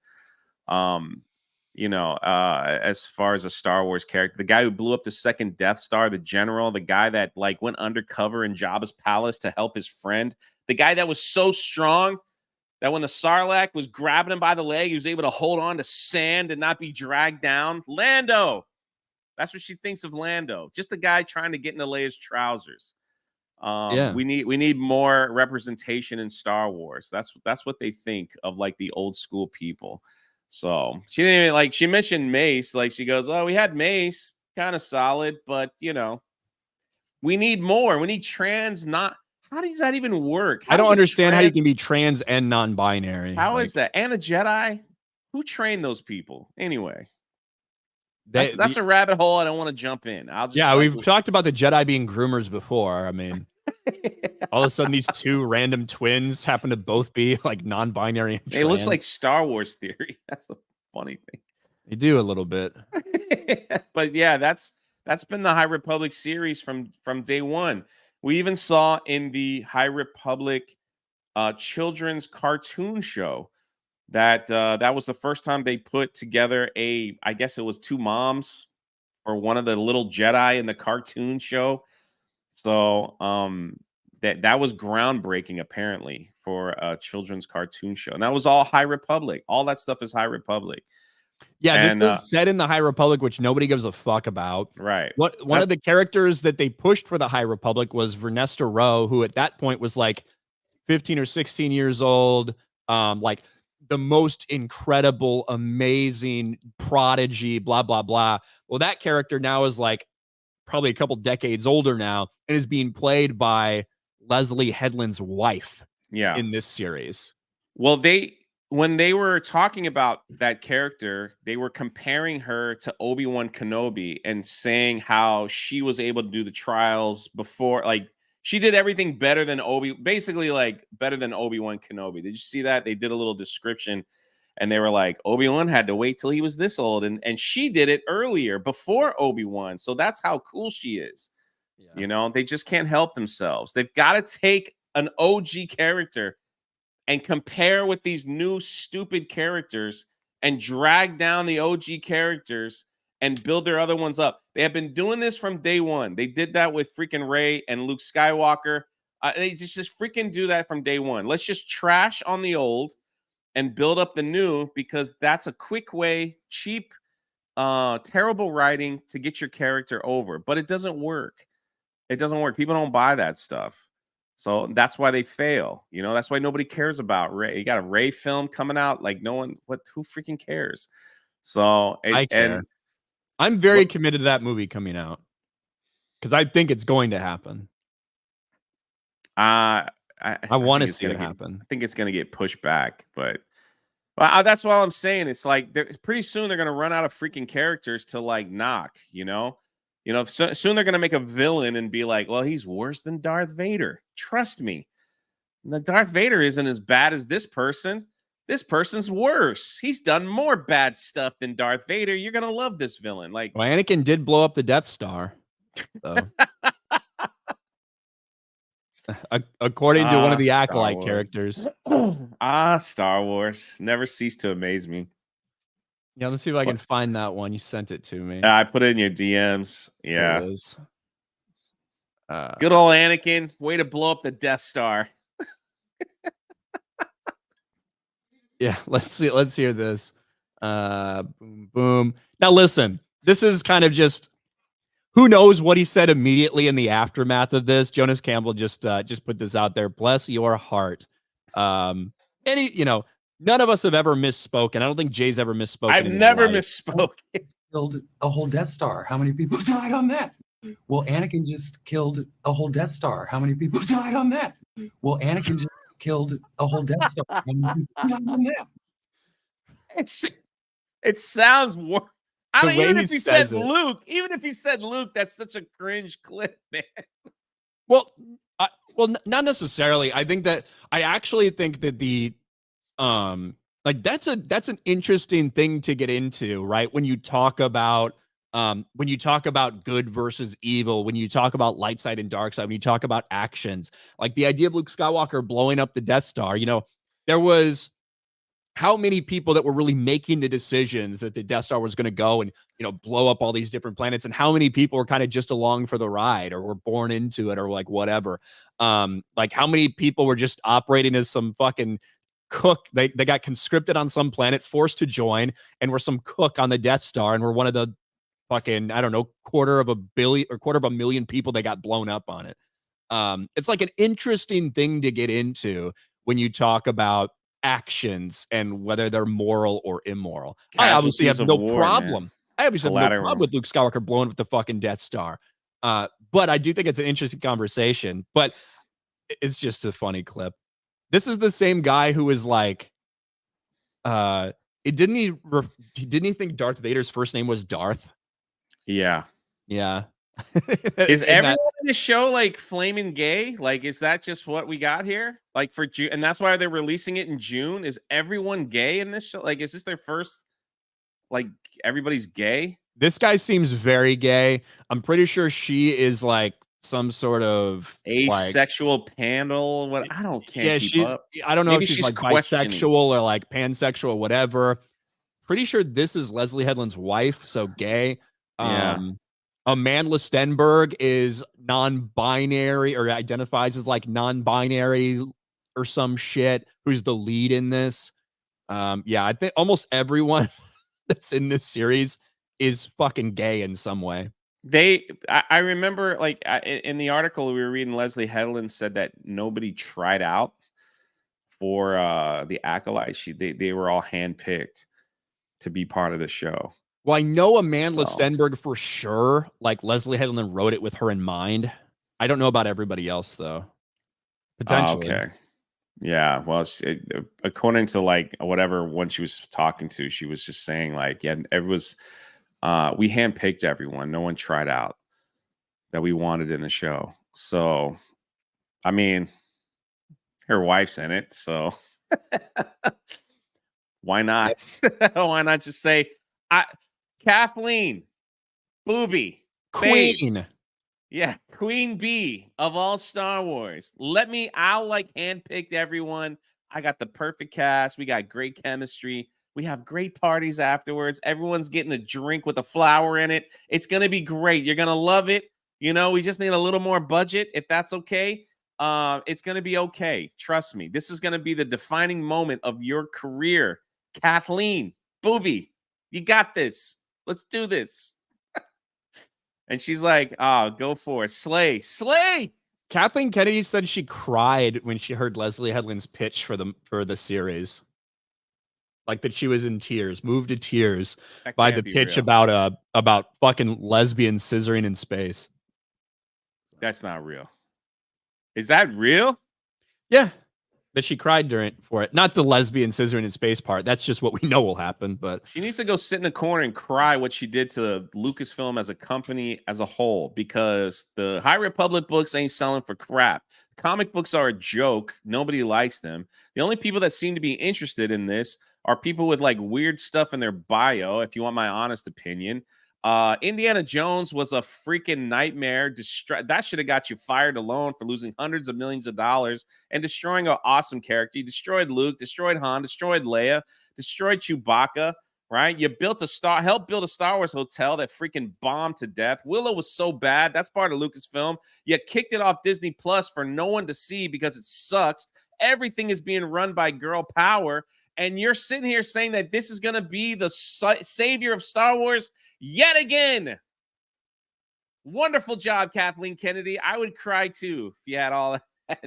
As far as a Star Wars character, the guy who blew up the second Death Star, the general, the guy that like went undercover in Jabba's palace to help his friend, the guy that was so strong that when the Sarlacc was grabbing him by the leg, he was able to hold on to sand and not be dragged down. Lando. That's what she thinks of Lando. Just a guy trying to get into Leia's trousers. We need more representation in Star Wars. That's what they think of, like, the old school people. So she didn't even, she mentioned Mace. Like, she goes, "Oh, we had Mace, kind of solid, but We need more. We need trans. Not how does that even work? How I don't does a understand how you trans- can be trans and non-binary. How is Like, that? And a Jedi? Who trained those people? Anyway, they, that's a rabbit hole I don't want to jump in. I'll just yeah, we've talked about the Jedi being groomers before. I mean, all of a sudden, these two random twins happen to both be like non-binary and It looks like trans. Star Wars theory. That's the funny thing. They do a little bit. But yeah, that's been the High Republic series from day one. We even saw in the High Republic children's cartoon show that that was the first time they put together I guess it was two moms or one of the little Jedi in the cartoon show. So that was groundbreaking apparently for a children's cartoon show, and that was all High Republic. All that stuff is High Republic. Yeah, And, this is set in the High Republic, which nobody gives a fuck about. right. One of the characters that they pushed for the High Republic was Vernesta Rowe, who at that point was like 15 or 16 years old, like the most incredible, amazing prodigy, blah, blah, blah. Well, that character now is like probably a couple decades older now and is being played by Leslie Headland's wife in this series. Well, when they were talking about that character, they were comparing her to Obi-Wan Kenobi and saying how she was able to do the trials before, like she did everything better than basically like better than Obi-Wan Kenobi. Did you see that? They did a little description and they were like, Obi-Wan had to wait till he was this old. And she did it earlier before Obi-Wan. So that's how cool she is. Yeah. You know, they just can't help themselves. They've got to take an OG character and compare with these new stupid characters and drag down the OG characters and build their other ones up. They have been doing this from day one. They did that with freaking Rey and Luke Skywalker. They just freaking do that from day one. Let's just trash on the old and build up the new, because that's a quick way, cheap, terrible writing to get your character over. But it doesn't work. It doesn't work. People don't buy that stuff. So that's why they fail. You know, that's why nobody cares about Rey. You got a Rey film coming out. Like who freaking cares? So I care. And I'm very committed to that movie coming out because I think it's going to happen. I want to see it happen. I think it's going to get pushed back, but that's what I'm saying. It's like pretty soon they're going to run out of freaking characters to like knock, you know? Soon they're going to make a villain and be like, well, he's worse than Darth Vader. Trust me. The Darth Vader isn't as bad as this person. This person's worse. He's done more bad stuff than Darth Vader. You're going to love this villain. Like, well, Anakin did blow up the Death Star. So. According to one of the Acolyte characters. Star Wars. Never cease to amaze me. Yeah, let's see if I can find that one. You sent it to me. I put it in your DMs. Yeah. There it is. Good old Anakin. Way to blow up the Death Star. Yeah, let's hear this. Boom, boom. Now listen, this is kind of just who knows what he said immediately in the aftermath of this. Jonas Campbell just put this out there. Bless your heart. None of us have ever misspoken. I don't think Jay's ever misspoken. I've never misspoken. Killed a whole Death Star. How many people died on that? Well, Anakin just killed a whole Death Star. How many people died on that? Well, Anakin just killed a whole Death Star. How many people died on that? It sounds worse. I don't even if he said Luke. Even if he said Luke, that's such a cringe clip, man. Well, not necessarily. I actually think that the that's an interesting thing to get into, right? When you talk about good versus evil, when you talk about light side and dark side, when you talk about actions, like the idea of Luke Skywalker blowing up the Death Star, there was how many people that were really making the decisions that the Death Star was going to go and, blow up all these different planets, and how many people were kind of just along for the ride or were born into it or like whatever. Like how many people were just operating as some fucking cook. They got conscripted on some planet, forced to join, and were some cook on the Death Star, and were one of the fucking, I don't know, quarter of a million people that got blown up on it. It's like an interesting thing to get into when you talk about actions and whether they're moral or immoral. I obviously have no problem. I obviously have no problem with Luke Skywalker blowing up the fucking Death Star. But I do think it's an interesting conversation. But it's just a funny clip. This is the same guy who was like, didn't he think Darth Vader's first name was Darth? Yeah. Yeah. Is And everyone in the show like flaming gay? Like, is that just what we got here? Like for June, and that's why they're releasing it in June. Is everyone gay in this show? Like, is this their first? Like, everybody's gay? this guy seems very gay. I'm pretty sure she is like some sort of like, Asexual panel? What? I can't keep up. I don't know Maybe if she's she's like questioning. bisexual or like pansexual or whatever. Pretty sure this is Leslie Headland's wife, so gay. Yeah. Amanda Stenberg is non-binary or identifies as like non-binary or some shit, who's the lead in this. Yeah, I think almost everyone that's in this series is fucking gay in some way. I remember like in the article we were reading, Leslie Headland said that nobody tried out for the Acolyte. They were all handpicked to be part of the show. Well, I know Amanda So- Stenberg for sure. Like Leslie Headland wrote it with her in mind. I don't know about everybody else though. Potentially. Okay. Yeah. Well, according to like whatever one she was talking to, she was just saying like, yeah, it was. We handpicked everyone. No one tried out that we wanted in the show. So, I mean, her wife's in it. So, why not? Why not just say, Kathleen, Booby, babe. Queen. Yeah, Queen Bee of all Star Wars. I'll like handpicked everyone. I got the perfect cast. We got great chemistry. We have great parties afterwards. Everyone's getting a drink with a flower in it. It's going to be great. You're going to love it. You know, we just need a little more budget. If that's okay, it's going to be okay. Trust me. This is going to be the defining moment of your career. Kathleen, Booby, you got this. Let's do this. And she's like, oh, go for it. Slay. Kathleen Kennedy said she cried when she heard Leslie Headland's pitch for the series. Like that she was in tears, moved to tears That by can't the be pitch real. about fucking lesbian scissoring in space. That's not real. Is that real? Yeah. That she cried for it. Not the lesbian scissoring in space part. That's just what we know will happen. But She needs to go sit in a corner and cry what she did to Lucasfilm as a company as a whole, because the High Republic books ain't selling for crap. Comic books are a joke. Nobody likes them. The only people that seem to be interested in this are people with like weird stuff in their bio, if you want my honest opinion. Indiana Jones was a freaking nightmare. That should have got you fired alone for losing hundreds of millions of dollars and destroying an awesome character. You destroyed Luke, destroyed Han, destroyed Leia, destroyed Chewbacca, right? You helped build a Star Wars hotel that freaking bombed to death. Willow was so bad. That's part of Lucasfilm. You kicked it off Disney Plus for no one to see because it sucks. Everything is being run by girl power. And you're sitting here saying that this is going to be the savior of Star Wars yet again. Wonderful job, Kathleen Kennedy. I would cry too if you had all that.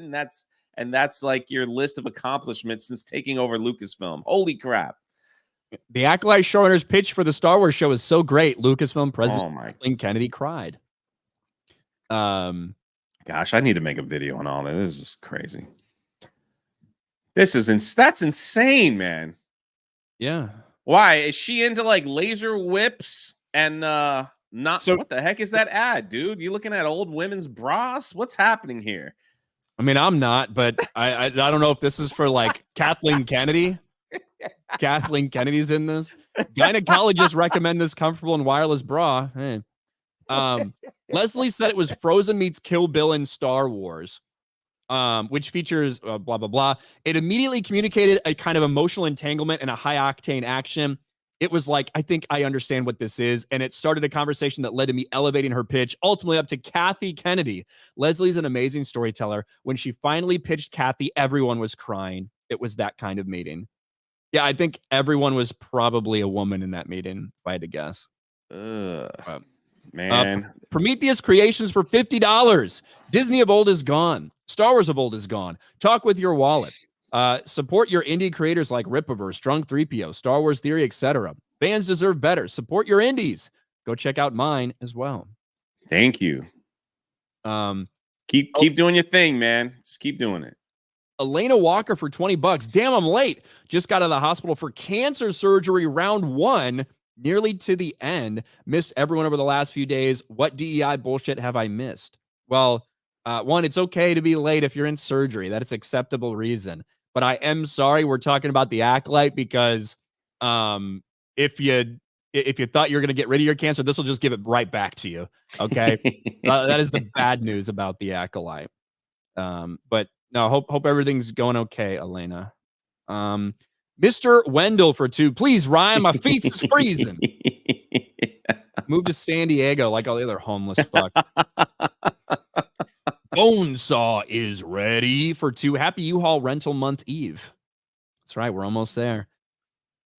And that's like your list of accomplishments since taking over Lucasfilm. Holy crap. the Acolyte showrunner's pitch for the Star Wars show is so great. Lucasfilm president Oh my Kathleen Kennedy cried. gosh, I need to make a video on all that. This is crazy. That's insane, man. Yeah. Why is she into like laser whips and not? So- what the heck is that ad, dude? You looking at old women's bras? What's happening here? I mean, I'm not, but I don't know if this is for like Kathleen Kennedy. Kathleen Kennedy's in this. Gynecologists recommend this comfortable and wireless bra. Hey. Leslie said it was Frozen meets Kill Bill in Star Wars, which features blah, blah, blah. It immediately communicated a kind of emotional entanglement and a high-octane action. It was like, I think I understand what this is. And it started a conversation that led to me elevating her pitch, ultimately up to Kathy Kennedy. Leslie's an amazing storyteller. When she finally pitched Kathy, everyone was crying. It was that kind of meeting. Yeah, I think everyone was probably a woman in that meeting, if I had to guess. Man. Prometheus Creations for $50. Disney of old is gone. Star Wars of old is gone. Talk with your wallet. Support your indie creators like Ripiverse, Drunk 3PO, Star Wars Theory, etc. Fans deserve better. Support your indies. Go check out mine as well. Thank you. Keep doing your thing, man. Just keep doing it. Elena Walker for $20. Damn, I'm late. Just got out of the hospital for cancer surgery round 1, nearly to the end. Missed everyone over the last few days. What DEI bullshit have I missed? Well, one, it's okay to be late if you're in surgery. That is acceptable reason. But I am sorry we're talking about the Acolyte because if you thought you were going to get rid of your cancer, this will just give it right back to you. Okay. That is the bad news about the Acolyte. But no, hope everything's going okay, Elena. Mr. Wendell for 2. Please, Ryan, my feet is freezing. Move to San Diego like all the other homeless fucks. Bonesaw is ready for 2. Happy U-Haul rental month eve. That's right. We're almost there.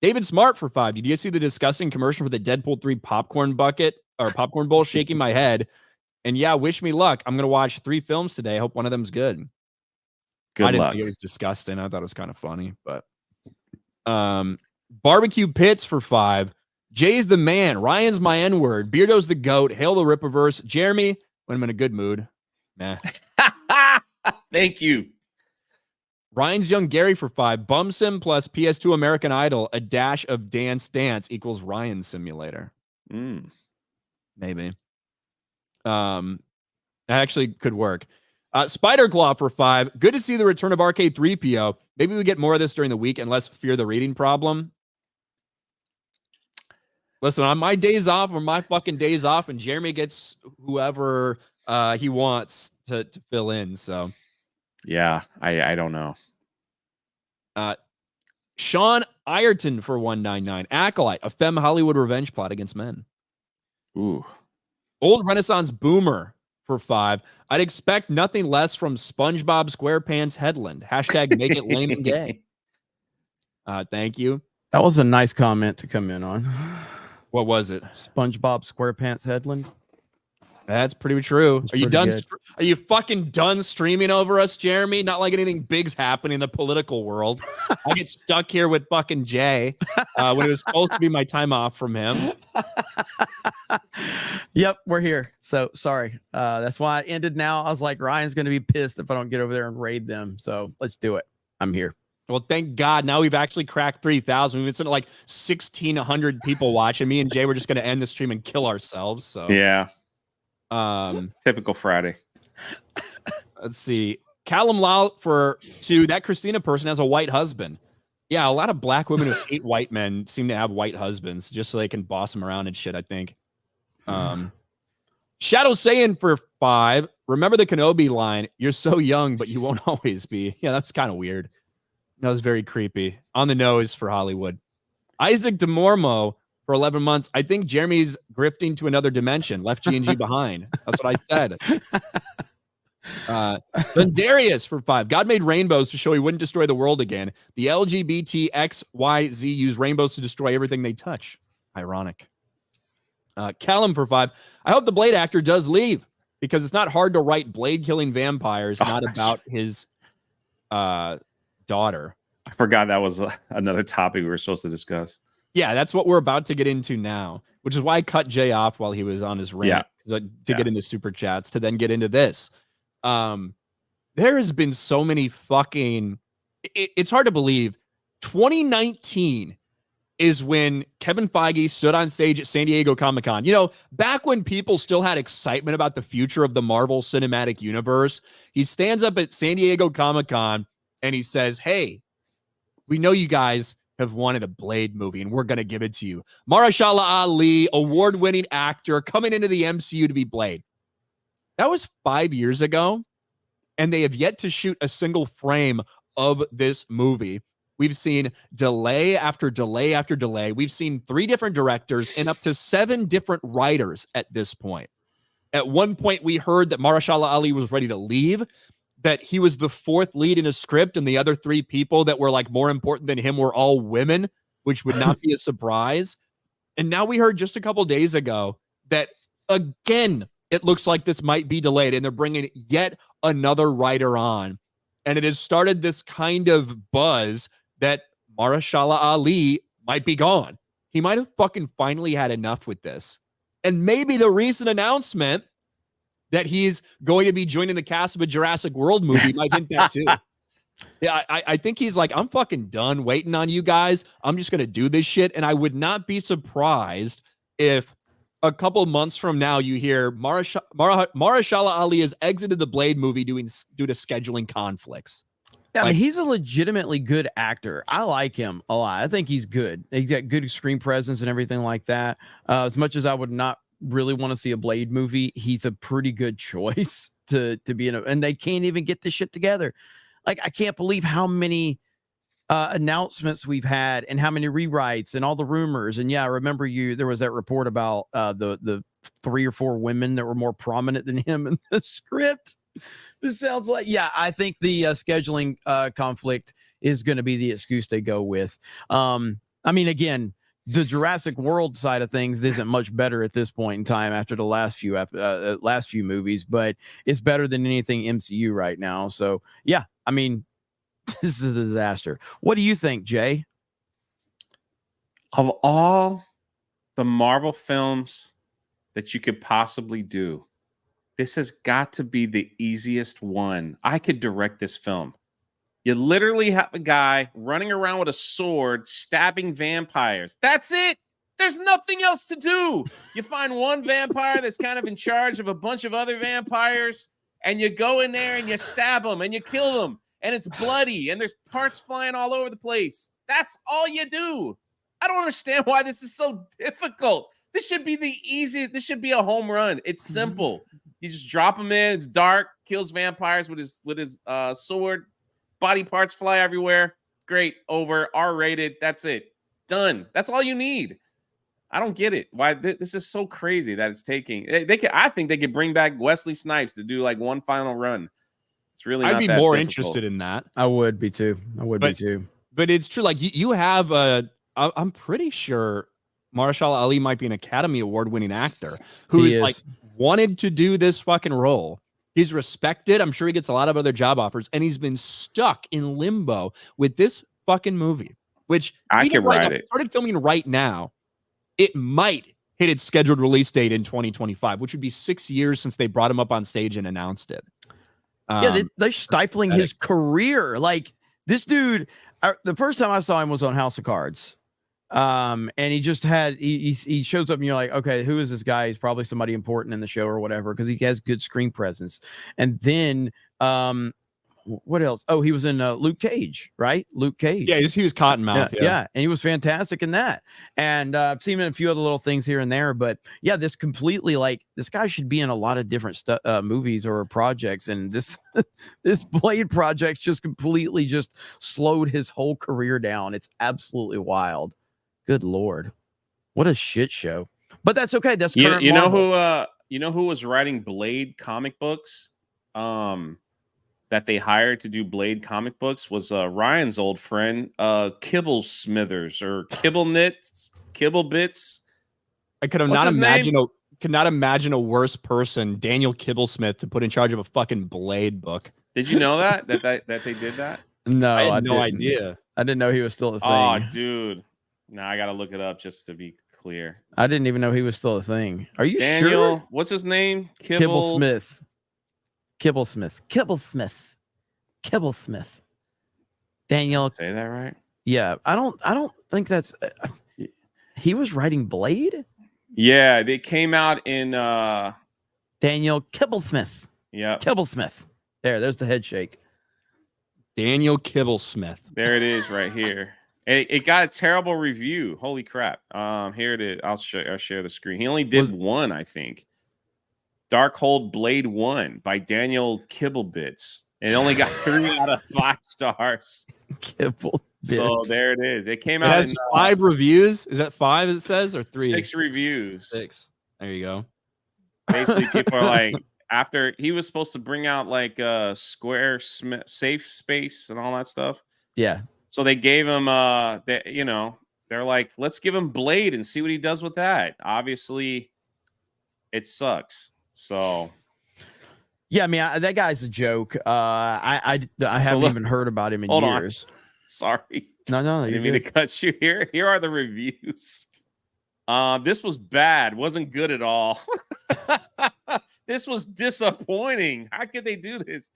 David Smart for 5. Did you see the disgusting commercial for the Deadpool 3 popcorn bucket or popcorn bowl? Shaking my head. And yeah, wish me luck. I'm going to watch 3 films today. I hope one of them's good. Good I didn't luck. think it was disgusting. I thought it was kind of funny, but barbecue pits for 5. Jay's the man. Ryan's my N-word. Beardo's the goat. Hail the Rippaverse. Jeremy, when I'm in a good mood. Nah. Thank you. Ryan's young Gary for 5. Bumsim plus PS2 American Idol. A dash of Dance Dance equals Ryan Simulator. Maybe. That actually could work. Spider Claw for 5. Good to see the return of Arcade 3PO. Maybe we get more of this during the week and less fear the reading problem. Listen, on my days off or my fucking days off, and Jeremy gets whoever he wants to fill in. So, yeah, I don't know. Sean Ireton for 199. Acolyte, a femme Hollywood revenge plot against men. Ooh. Old Renaissance Boomer for 5. I'd expect nothing less from SpongeBob SquarePants Headland. Hashtag make it lame and gay. Thank you. That was a nice comment to come in on. What was it? SpongeBob SquarePants Headland. That's pretty true. That's Are you pretty done? good. Are you fucking done streaming over us, Jeremy? Not like anything big's happening in the political world. I get stuck here with fucking Jay when it was supposed to be my time off from him. Yep, we're here. So sorry. That's why I ended now. I was like, Ryan's going to be pissed if I don't get over there and raid them. So let's do it. I'm here. Well, thank God. Now we've actually cracked 3,000. We've been sitting like 1,600 people watching. Me and Jay were just going to end the stream and kill ourselves. So Yeah. Typical Friday. Let's see. Callum Lau for 2. That Christina person has a white husband. Yeah, a lot of black women who hate white men seem to have white husbands just so they can boss them around and shit, I think. Shadow Saiyan for 5. Remember the Kenobi line, you're so young, but you won't always be. Yeah, that's kind of weird. That was very creepy. On the nose for Hollywood. Isaac DeMormo for 11 months. I think Jeremy's grifting to another dimension. Left G&G behind. That's what I said. Then Darius for 5. God made rainbows to show he wouldn't destroy the world again. The LGBTXYZ use rainbows to destroy everything they touch. Ironic. Callum for 5. I hope the Blade actor does leave because it's not hard to write Blade killing vampires, not about his daughter. I forgot that was another topic we were supposed to discuss. Yeah, that's what we're about to get into now, which is why I cut Jay off while he was on his rant to get into super chats to then get into this. There has been so many fucking... It's hard to believe. 2019 is when Kevin Feige stood on stage at San Diego Comic-Con. You know, back when people still had excitement about the future of the Marvel Cinematic Universe, he stands up at San Diego Comic-Con and he says, hey, we know you guys have wanted a Blade movie and we're going to give it to you. Mahershala Ali, award-winning actor, coming into the MCU to be Blade. That was 5 years ago, and they have yet to shoot a single frame of this movie. We've seen delay after delay after delay. We've seen 3 different directors and up to 7 different writers at this point. At one point, we heard that Mahershala Ali was ready to leave, that he was the 4th lead in a script, and the other 3 people that were like more important than him were all women, which would not be a surprise. And now we heard just a couple days ago that, again, it looks like this might be delayed, and they're bringing yet another writer on. And it has started this kind of buzz that Mahershala Ali might be gone. He might have fucking finally had enough with this. And maybe the recent announcement that he's going to be joining the cast of a Jurassic World movie might hint that too. Yeah, I think he's like, I'm fucking done waiting on you guys. I'm just going to do this shit. And I would not be surprised if a couple months from now you hear Mahershala Ali has exited the Blade movie due to scheduling conflicts. Yeah, I mean, he's a legitimately good actor. I like him a lot. I think he's good. He's got good screen presence and everything like that. As much as I would not really want to see a Blade movie, he's a pretty good choice to be in and they can't even get this shit together. Like, I can't believe how many announcements we've had and how many rewrites and all the rumors. And yeah, I remember there was that report about the 3 or 4 women that were more prominent than him in the script. This sounds like, yeah, I think the scheduling conflict is going to be the excuse they go with. I mean, again, the Jurassic World side of things isn't much better at this point in time after the last few movies, but it's better than anything MCU right now. So yeah, I mean, this is a disaster. What do you think, Jay? Of all the Marvel films that you could possibly do, this has got to be the easiest one. I could direct this film. You literally have a guy running around with a sword, stabbing vampires. That's it. There's nothing else to do. You find one vampire that's kind of in charge of a bunch of other vampires, and you go in there and you stab them and you kill them, and it's bloody and there's parts flying all over the place. That's all you do. I don't understand why this is so difficult. This should be the easiest. This should be a home run. It's simple. You just drop him in. It's dark. Kills vampires with his sword. Body parts fly everywhere. Great. Over. R-rated. That's it. Done. That's all you need. I don't get it. Why this is so crazy that it's taking. I think they could bring back Wesley Snipes to do like one final run. It's really. I'd not be that more difficult. Interested in that. I would be too. But it's true. Like you have I'm pretty sure Mahershala Ali might be an Academy Award-winning actor who is like wanted to do this fucking role. He's respected. I'm sure he gets a lot of other job offers, and he's been stuck in limbo with this fucking movie, which I can write it. Started filming right now. It might hit its scheduled release date in 2025, which would be 6 years since they brought him up on stage and announced it. Yeah, they're stifling his career. Like, this dude, the first time I saw him was on House of Cards. And he just had he shows up and you're like, okay, who is this guy? He's probably somebody important in the show or whatever, because he has good screen presence. And then what else? Oh, he was in Luke Cage, right? Luke Cage. Yeah, he was Cottonmouth. Yeah, and he was fantastic in that. And I've seen him in a few other little things here and there, but yeah, this completely, like, this guy should be in a lot of different movies or projects, and this this Blade project's just completely just slowed his whole career down. It's absolutely wild. Good Lord, what a shit show! But that's okay. That's you know Marvel. who was writing Blade comic books. That they hired to do Blade comic books was Ryan's old friend, Kibble Smithers or Kibble Bits. I could not imagine a worse person, Daniel Kibblesmith, to put in charge of a fucking Blade book. Did you know that they did that? No, I had no idea. I didn't know he was still a thing. Oh, dude. Now I gotta look it up just to be clear. I didn't even know he was still a thing. Are you Daniel, sure? what's his name? Kibblesmith. Daniel. Say that right? Yeah, I don't think that's. He was writing Blade. Yeah, they came out in Daniel Kibblesmith. Yeah, Kibblesmith. There's the head shake. Daniel Kibblesmith. There it is, right here. It got a terrible review. Holy crap! Here it is. I'll share the screen. He only did one, I think. Darkhold Blade 1 by Daniel Kibblebits. It only got 3 out of 5 stars. Kibblebits. So there it is. It came It out has in 5 reviews. Is that 5? It says, or 3? 6 reviews. 6. There you go. Basically, people are like, after he was supposed to bring out like Square Safe Space and all that stuff. Yeah. So they gave him, they're like, let's give him Blade and see what he does with that. Obviously, it sucks. So, yeah, I mean, that guy's a joke. I haven't even heard about him in years. Sorry. No, I didn't mean to cut you here. Here are the reviews. This was bad. Wasn't good at all. This was disappointing. How could they do this?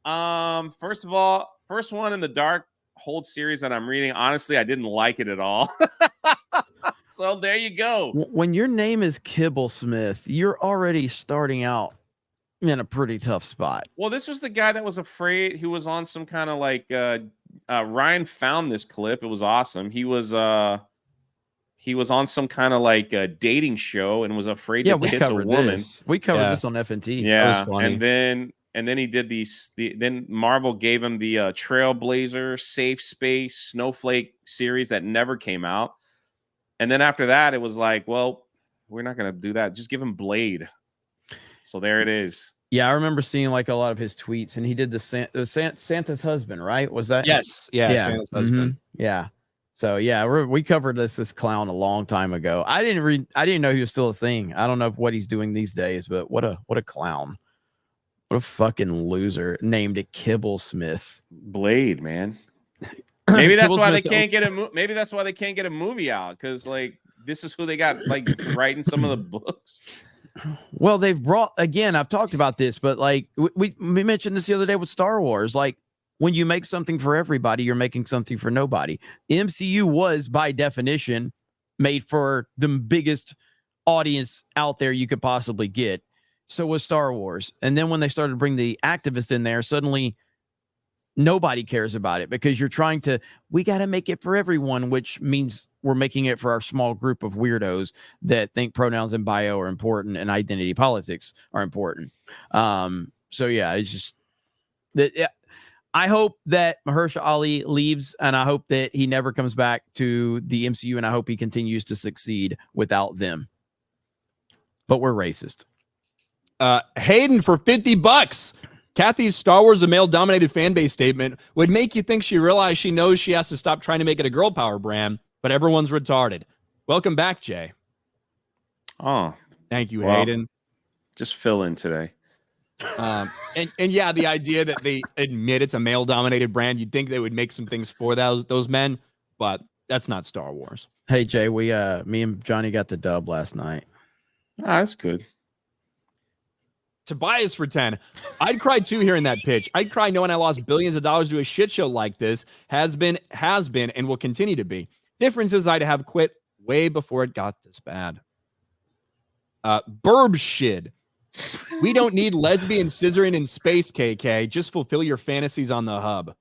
First of all, first one in the Dark Hold series that I'm reading. Honestly, I didn't like it at all. So there you go. When your name is Kibblesmith, you're already starting out in a pretty tough spot. Well, this was the guy that was afraid. He was on some kind of like Ryan found this clip. It was awesome. He was on some kind of like a dating show and was afraid to kiss a woman. This. We covered this on FNT. Yeah, and then he did these. Then Marvel gave him the Trailblazer Safe Space Snowflake series that never came out. And then after that, it was like, well, we're not going to do that. Just give him Blade. So there it is. Yeah, I remember seeing like a lot of his tweets, and he did the Santa's husband, right? Was that? Yes. Yeah. Santa's husband. Yeah. So yeah, we covered this clown a long time ago. I didn't know he was still a thing. I don't know what he's doing these days, but what a clown. What a fucking loser named it Kibblesmith. Blade, man. Maybe that's why they can't get a maybe that's why they can't get a movie out, because like this is who they got like writing some of the books. Well, they've brought, again, I've talked about this, but like we mentioned this the other day with Star Wars. Like when you make something for everybody, you're making something for nobody. MCU was by definition made for the biggest audience out there you could possibly get. So was Star Wars. And then when they started to bring the activists in there, suddenly nobody cares about it, because you're trying to, we got to make it for everyone, which means we're making it for our small group of weirdos that think pronouns and bio are important and identity politics are important. So yeah, it's just that. I hope that Mahershala Ali leaves, and I hope that he never comes back to the MCU, and I hope he continues to succeed without them. But we're racist. Hayden for $50. Kathy's Star Wars a male-dominated fan base statement would make you think she realized she knows she has to stop trying to make it a girl power brand, but everyone's retarded. Welcome back, Jay. Oh, thank you, Hayden. Just fill in today. And yeah, the idea that they admit it's a male-dominated brand, you'd think they would make some things for those men, but that's not Star Wars. Hey, Jay, me and Johnny got the dub last night. Ah, that's good. Tobias for 10. I'd cry too hearing that pitch. I'd cry knowing I lost billions of dollars to a shit show like this. Has been, and will continue to be. Difference is I'd have quit way before it got this bad. Burb shid. We don't need lesbian scissoring in space, KK. Just fulfill your fantasies on the hub.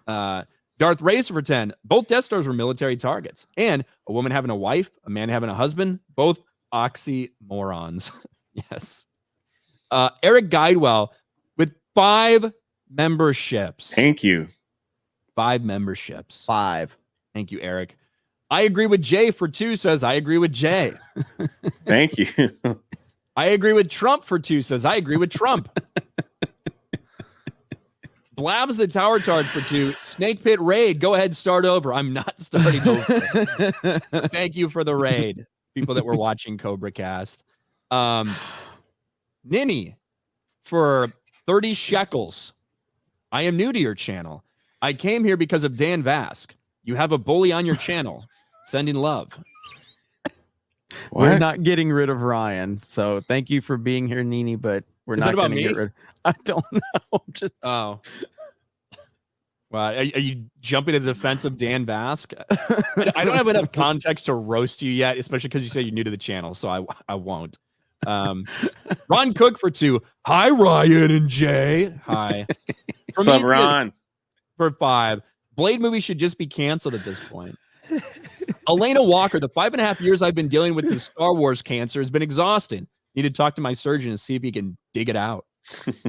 Darth Racer for 10. Both Death Stars were military targets. And a woman having a wife, a man having a husband, both oxymorons. Yes. Eric Guidewell with 5 memberships. Thank you. 5 memberships. 5. Thank you, Eric. I agree with Jay for 2 says I agree with Jay. Thank you. I agree with Trump for 2 says I agree with Trump. Blabs the Tower Tard for 2. Snake Pit Raid. Go ahead, start over. I'm not starting over. Thank you for the raid, people that were watching Cobra Cast. Ninny for 30 shekels. I am new to your channel. I came here because of Dan Vask. You have a bully on your channel. Sending love. What? We're not getting rid of Ryan. So thank you for being here, Nini, but we're not going to get rid. I don't know. Just oh. Well, are you jumping to the defense of Dan Vask? I don't have enough context to roast you yet, especially because you say you're new to the channel, so I won't. Ron Cook for 2. Hi, Ryan and Jay. Hi. What's up, Ron? For 5. Blade movie should just be canceled at this point. Elena Walker, the 5.5 years I've been dealing with the Star Wars cancer has been exhausting. Need to talk to my surgeon and see if he can dig it out.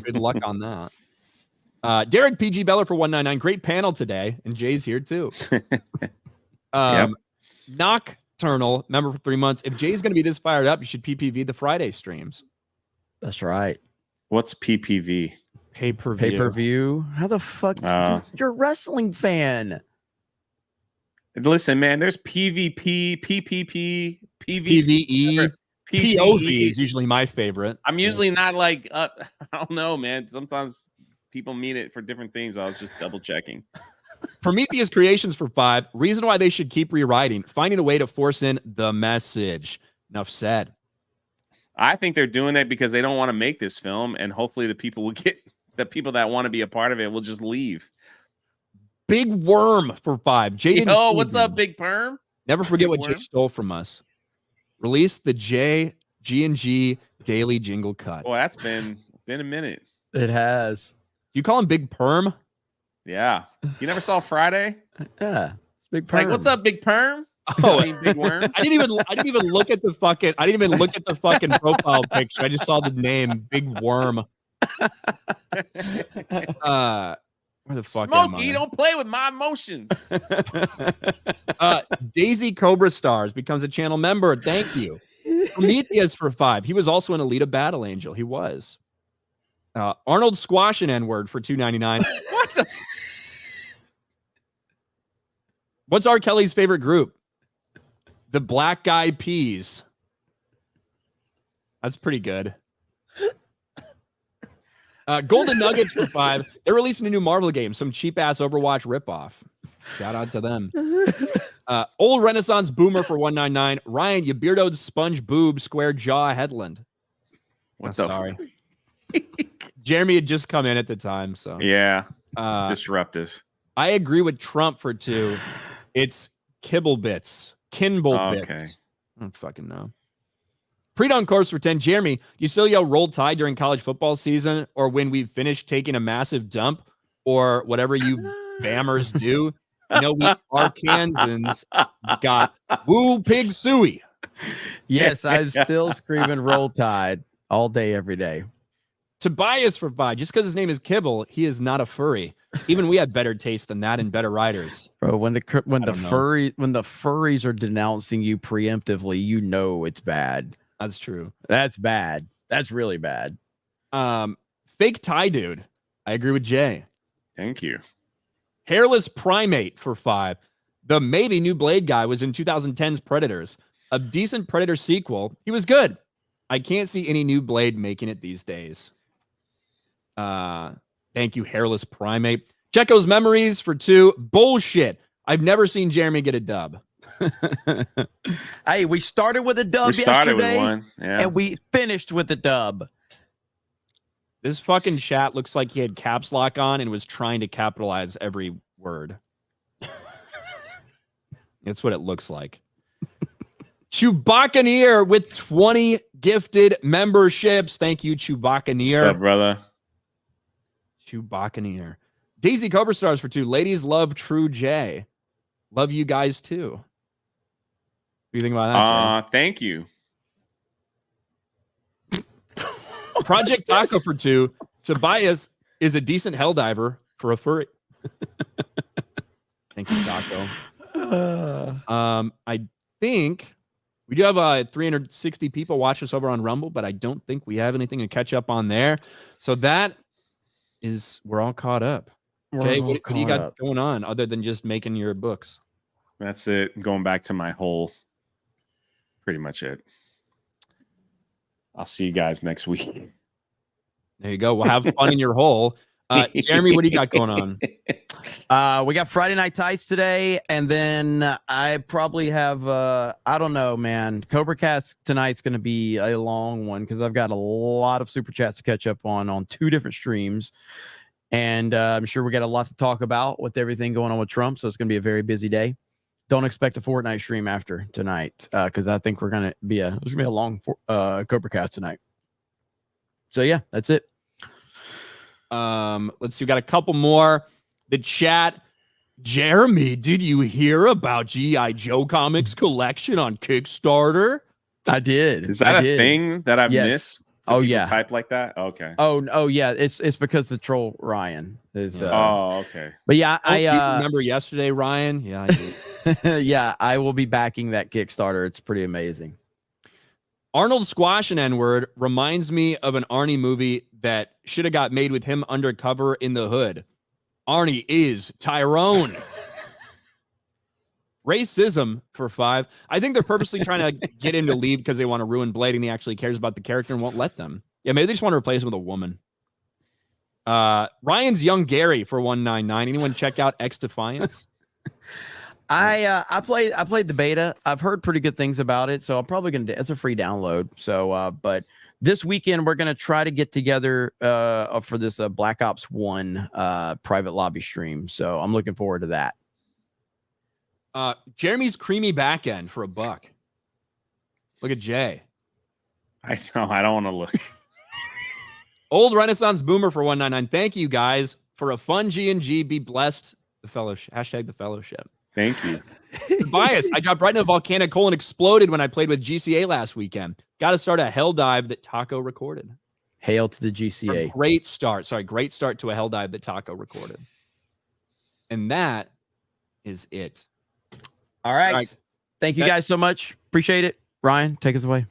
Good luck on that. Derek PG Beller for 199. Great panel today. And Jay's here too. Yep. Nocturnal, member for 3 months. If Jay's going to be this fired up, you should PPV the Friday streams. That's right. What's PPV? Pay-per-view. How the fuck? You're a wrestling fan. Listen, man, there's PvP, PPP, PvE. POV is usually my favorite. I'm usually not like, I don't know, man. Sometimes people mean it for different things. I was just double checking. Prometheus Creations for 5. Reason why they should keep rewriting. Finding a way to force in the message. Enough said. I think they're doing it because they don't want to make this film, and hopefully the people that want to be a part of it will just leave. Big Worm for 5. Jaden. Yo, what's up, Big Perm? Never forget Big what Worm? Jay stole from us. Release the G&G Daily Jingle Cut. Boy, that's been a minute. It has. You call him Big Perm? Yeah. You never saw Friday? Yeah. It's Big It's like, what's up, Big Perm? Oh, I mean, Big Worm. I didn't even look at the fucking profile picture. I just saw the name Big Worm. Where the fuck am Smokey, I? don't play with my emotions. Daisy Cobra Stars becomes a channel member. Thank you. Prometheus for 5. He was also an Alita Battle Angel. He was. Arnold Squash and N-word for $2.99. What the? What's R. Kelly's favorite group? The Black Eyed Peas. That's pretty good. Golden Nuggets for 5. They're releasing a new Marvel game, some cheap ass Overwatch ripoff. Shout out to them. Old Renaissance Boomer for $1.99. Ryan, you beardoed sponge boob square jaw headland. What the? Sorry. Jeremy had just come in at the time, so Yeah, it's disruptive. I agree with Trump for 2. It's kibble bits, kinble bits. Okay. I don't fucking know. Pre-dawn course for 10. Jeremy, you still yell roll tide during college football season or when we finish taking a massive dump or whatever you bammers do? You know, we Arkansans got woo pig suey. Yes, I'm still screaming roll tide all day, every day. Tobias for 5. Just because his name is Kibble, he is not a furry. Even we have better taste than that and better writers. Bro, when the don't know. furries are denouncing you preemptively, you know it's bad. That's true. That's bad. That's really bad. Fake tie dude. I agree with Jay. Thank you. Hairless primate for 5. The maybe new Blade guy was in 2010's Predators. A decent Predator sequel. He was good. I can't see any new Blade making it these days. Thank you, Hairless primate. Checo's Memories for 2. Bullshit. I've never seen Jeremy get a dub. Hey, we started with a dub We started yesterday, with one. Yeah. and we finished with a dub. This fucking chat looks like he had caps lock on and was trying to capitalize every word. That's what it looks like. Chewbaccaneer with 20 gifted memberships. Thank you, What's Chewbaccaneer. up, brother? Chewbaccaneer. Daisy Cobra Stars for 2. Ladies love True J. Love you guys too. What do you think about that, Jay? Thank you. Project Taco for 2. Tobias is a decent helldiver for a furry. Thank you, Taco. I think we do have 360 people watch us over on Rumble, but I don't think we have anything to catch up on there. So that is, we're all caught up. Okay, what do you got going on other than just making your books? That's it. Going back to my whole, pretty much it. I'll see you guys next week. There you go. We'll have fun in your hole. Jeremy, what do you got going on? We got Friday Night Tights today, and then I probably have I don't know, man. Cobra Cast tonight's going to be a long one because I've got a lot of super chats to catch up on 2 different streams, and I'm sure we got a lot to talk about with everything going on with Trump. So it's going to be a very busy day. Don't expect a Fortnite stream after tonight because I think there's going to be a long Cobra Cast tonight. So yeah, that's it. Let's see. We got a couple more. The chat. Jeremy, did you hear about G.I. Joe comics collection on Kickstarter? I did. Is that a thing that I've Yes. missed? Oh, People yeah. Type like that? Okay. Oh yeah. It's because the troll Ryan is. Okay. But yeah, You remember yesterday, Ryan? Yeah, I do. yeah, I will be backing that Kickstarter. It's pretty amazing. Arnold Squash and N-word reminds me of an Arnie movie that should have got made with him undercover in the hood. Arnie is Tyrone. Racism for 5. I think they're purposely trying to get him to leave because they want to ruin Blade and he actually cares about the character and won't let them. Yeah, maybe they just want to replace him with a woman. Ryan's Young Gary for $1.99. Anyone check out X Defiance? I played the beta. I've heard pretty good things about it, so I'm probably gonna. It's a free download. So, but this weekend we're gonna try to get together for this Black Ops 1 private lobby stream. So I'm looking forward to that. Jeremy's creamy back end for $1. Look at Jay. I know. I don't want to look. Old Renaissance Boomer for 199. Thank you guys for a fun G&G. Be blessed. The fellowship. Hashtag the fellowship. Thank you. Bias. I dropped right in a volcanic hole and exploded when I played with GCA last weekend. Got to start a hell dive that Taco recorded. Hail to the GCA. Great start. Sorry, great start to a hell dive that Taco recorded. And that is it. All right. All right. Thank you guys so much. Appreciate it. Ryan, take us away.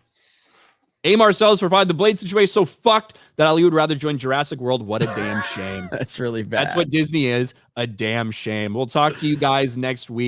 A. Marcel's provide the blade situation so fucked that Ali would rather join Jurassic World. What a damn shame. That's really bad. That's what Disney is. A damn shame. We'll talk to you guys next week.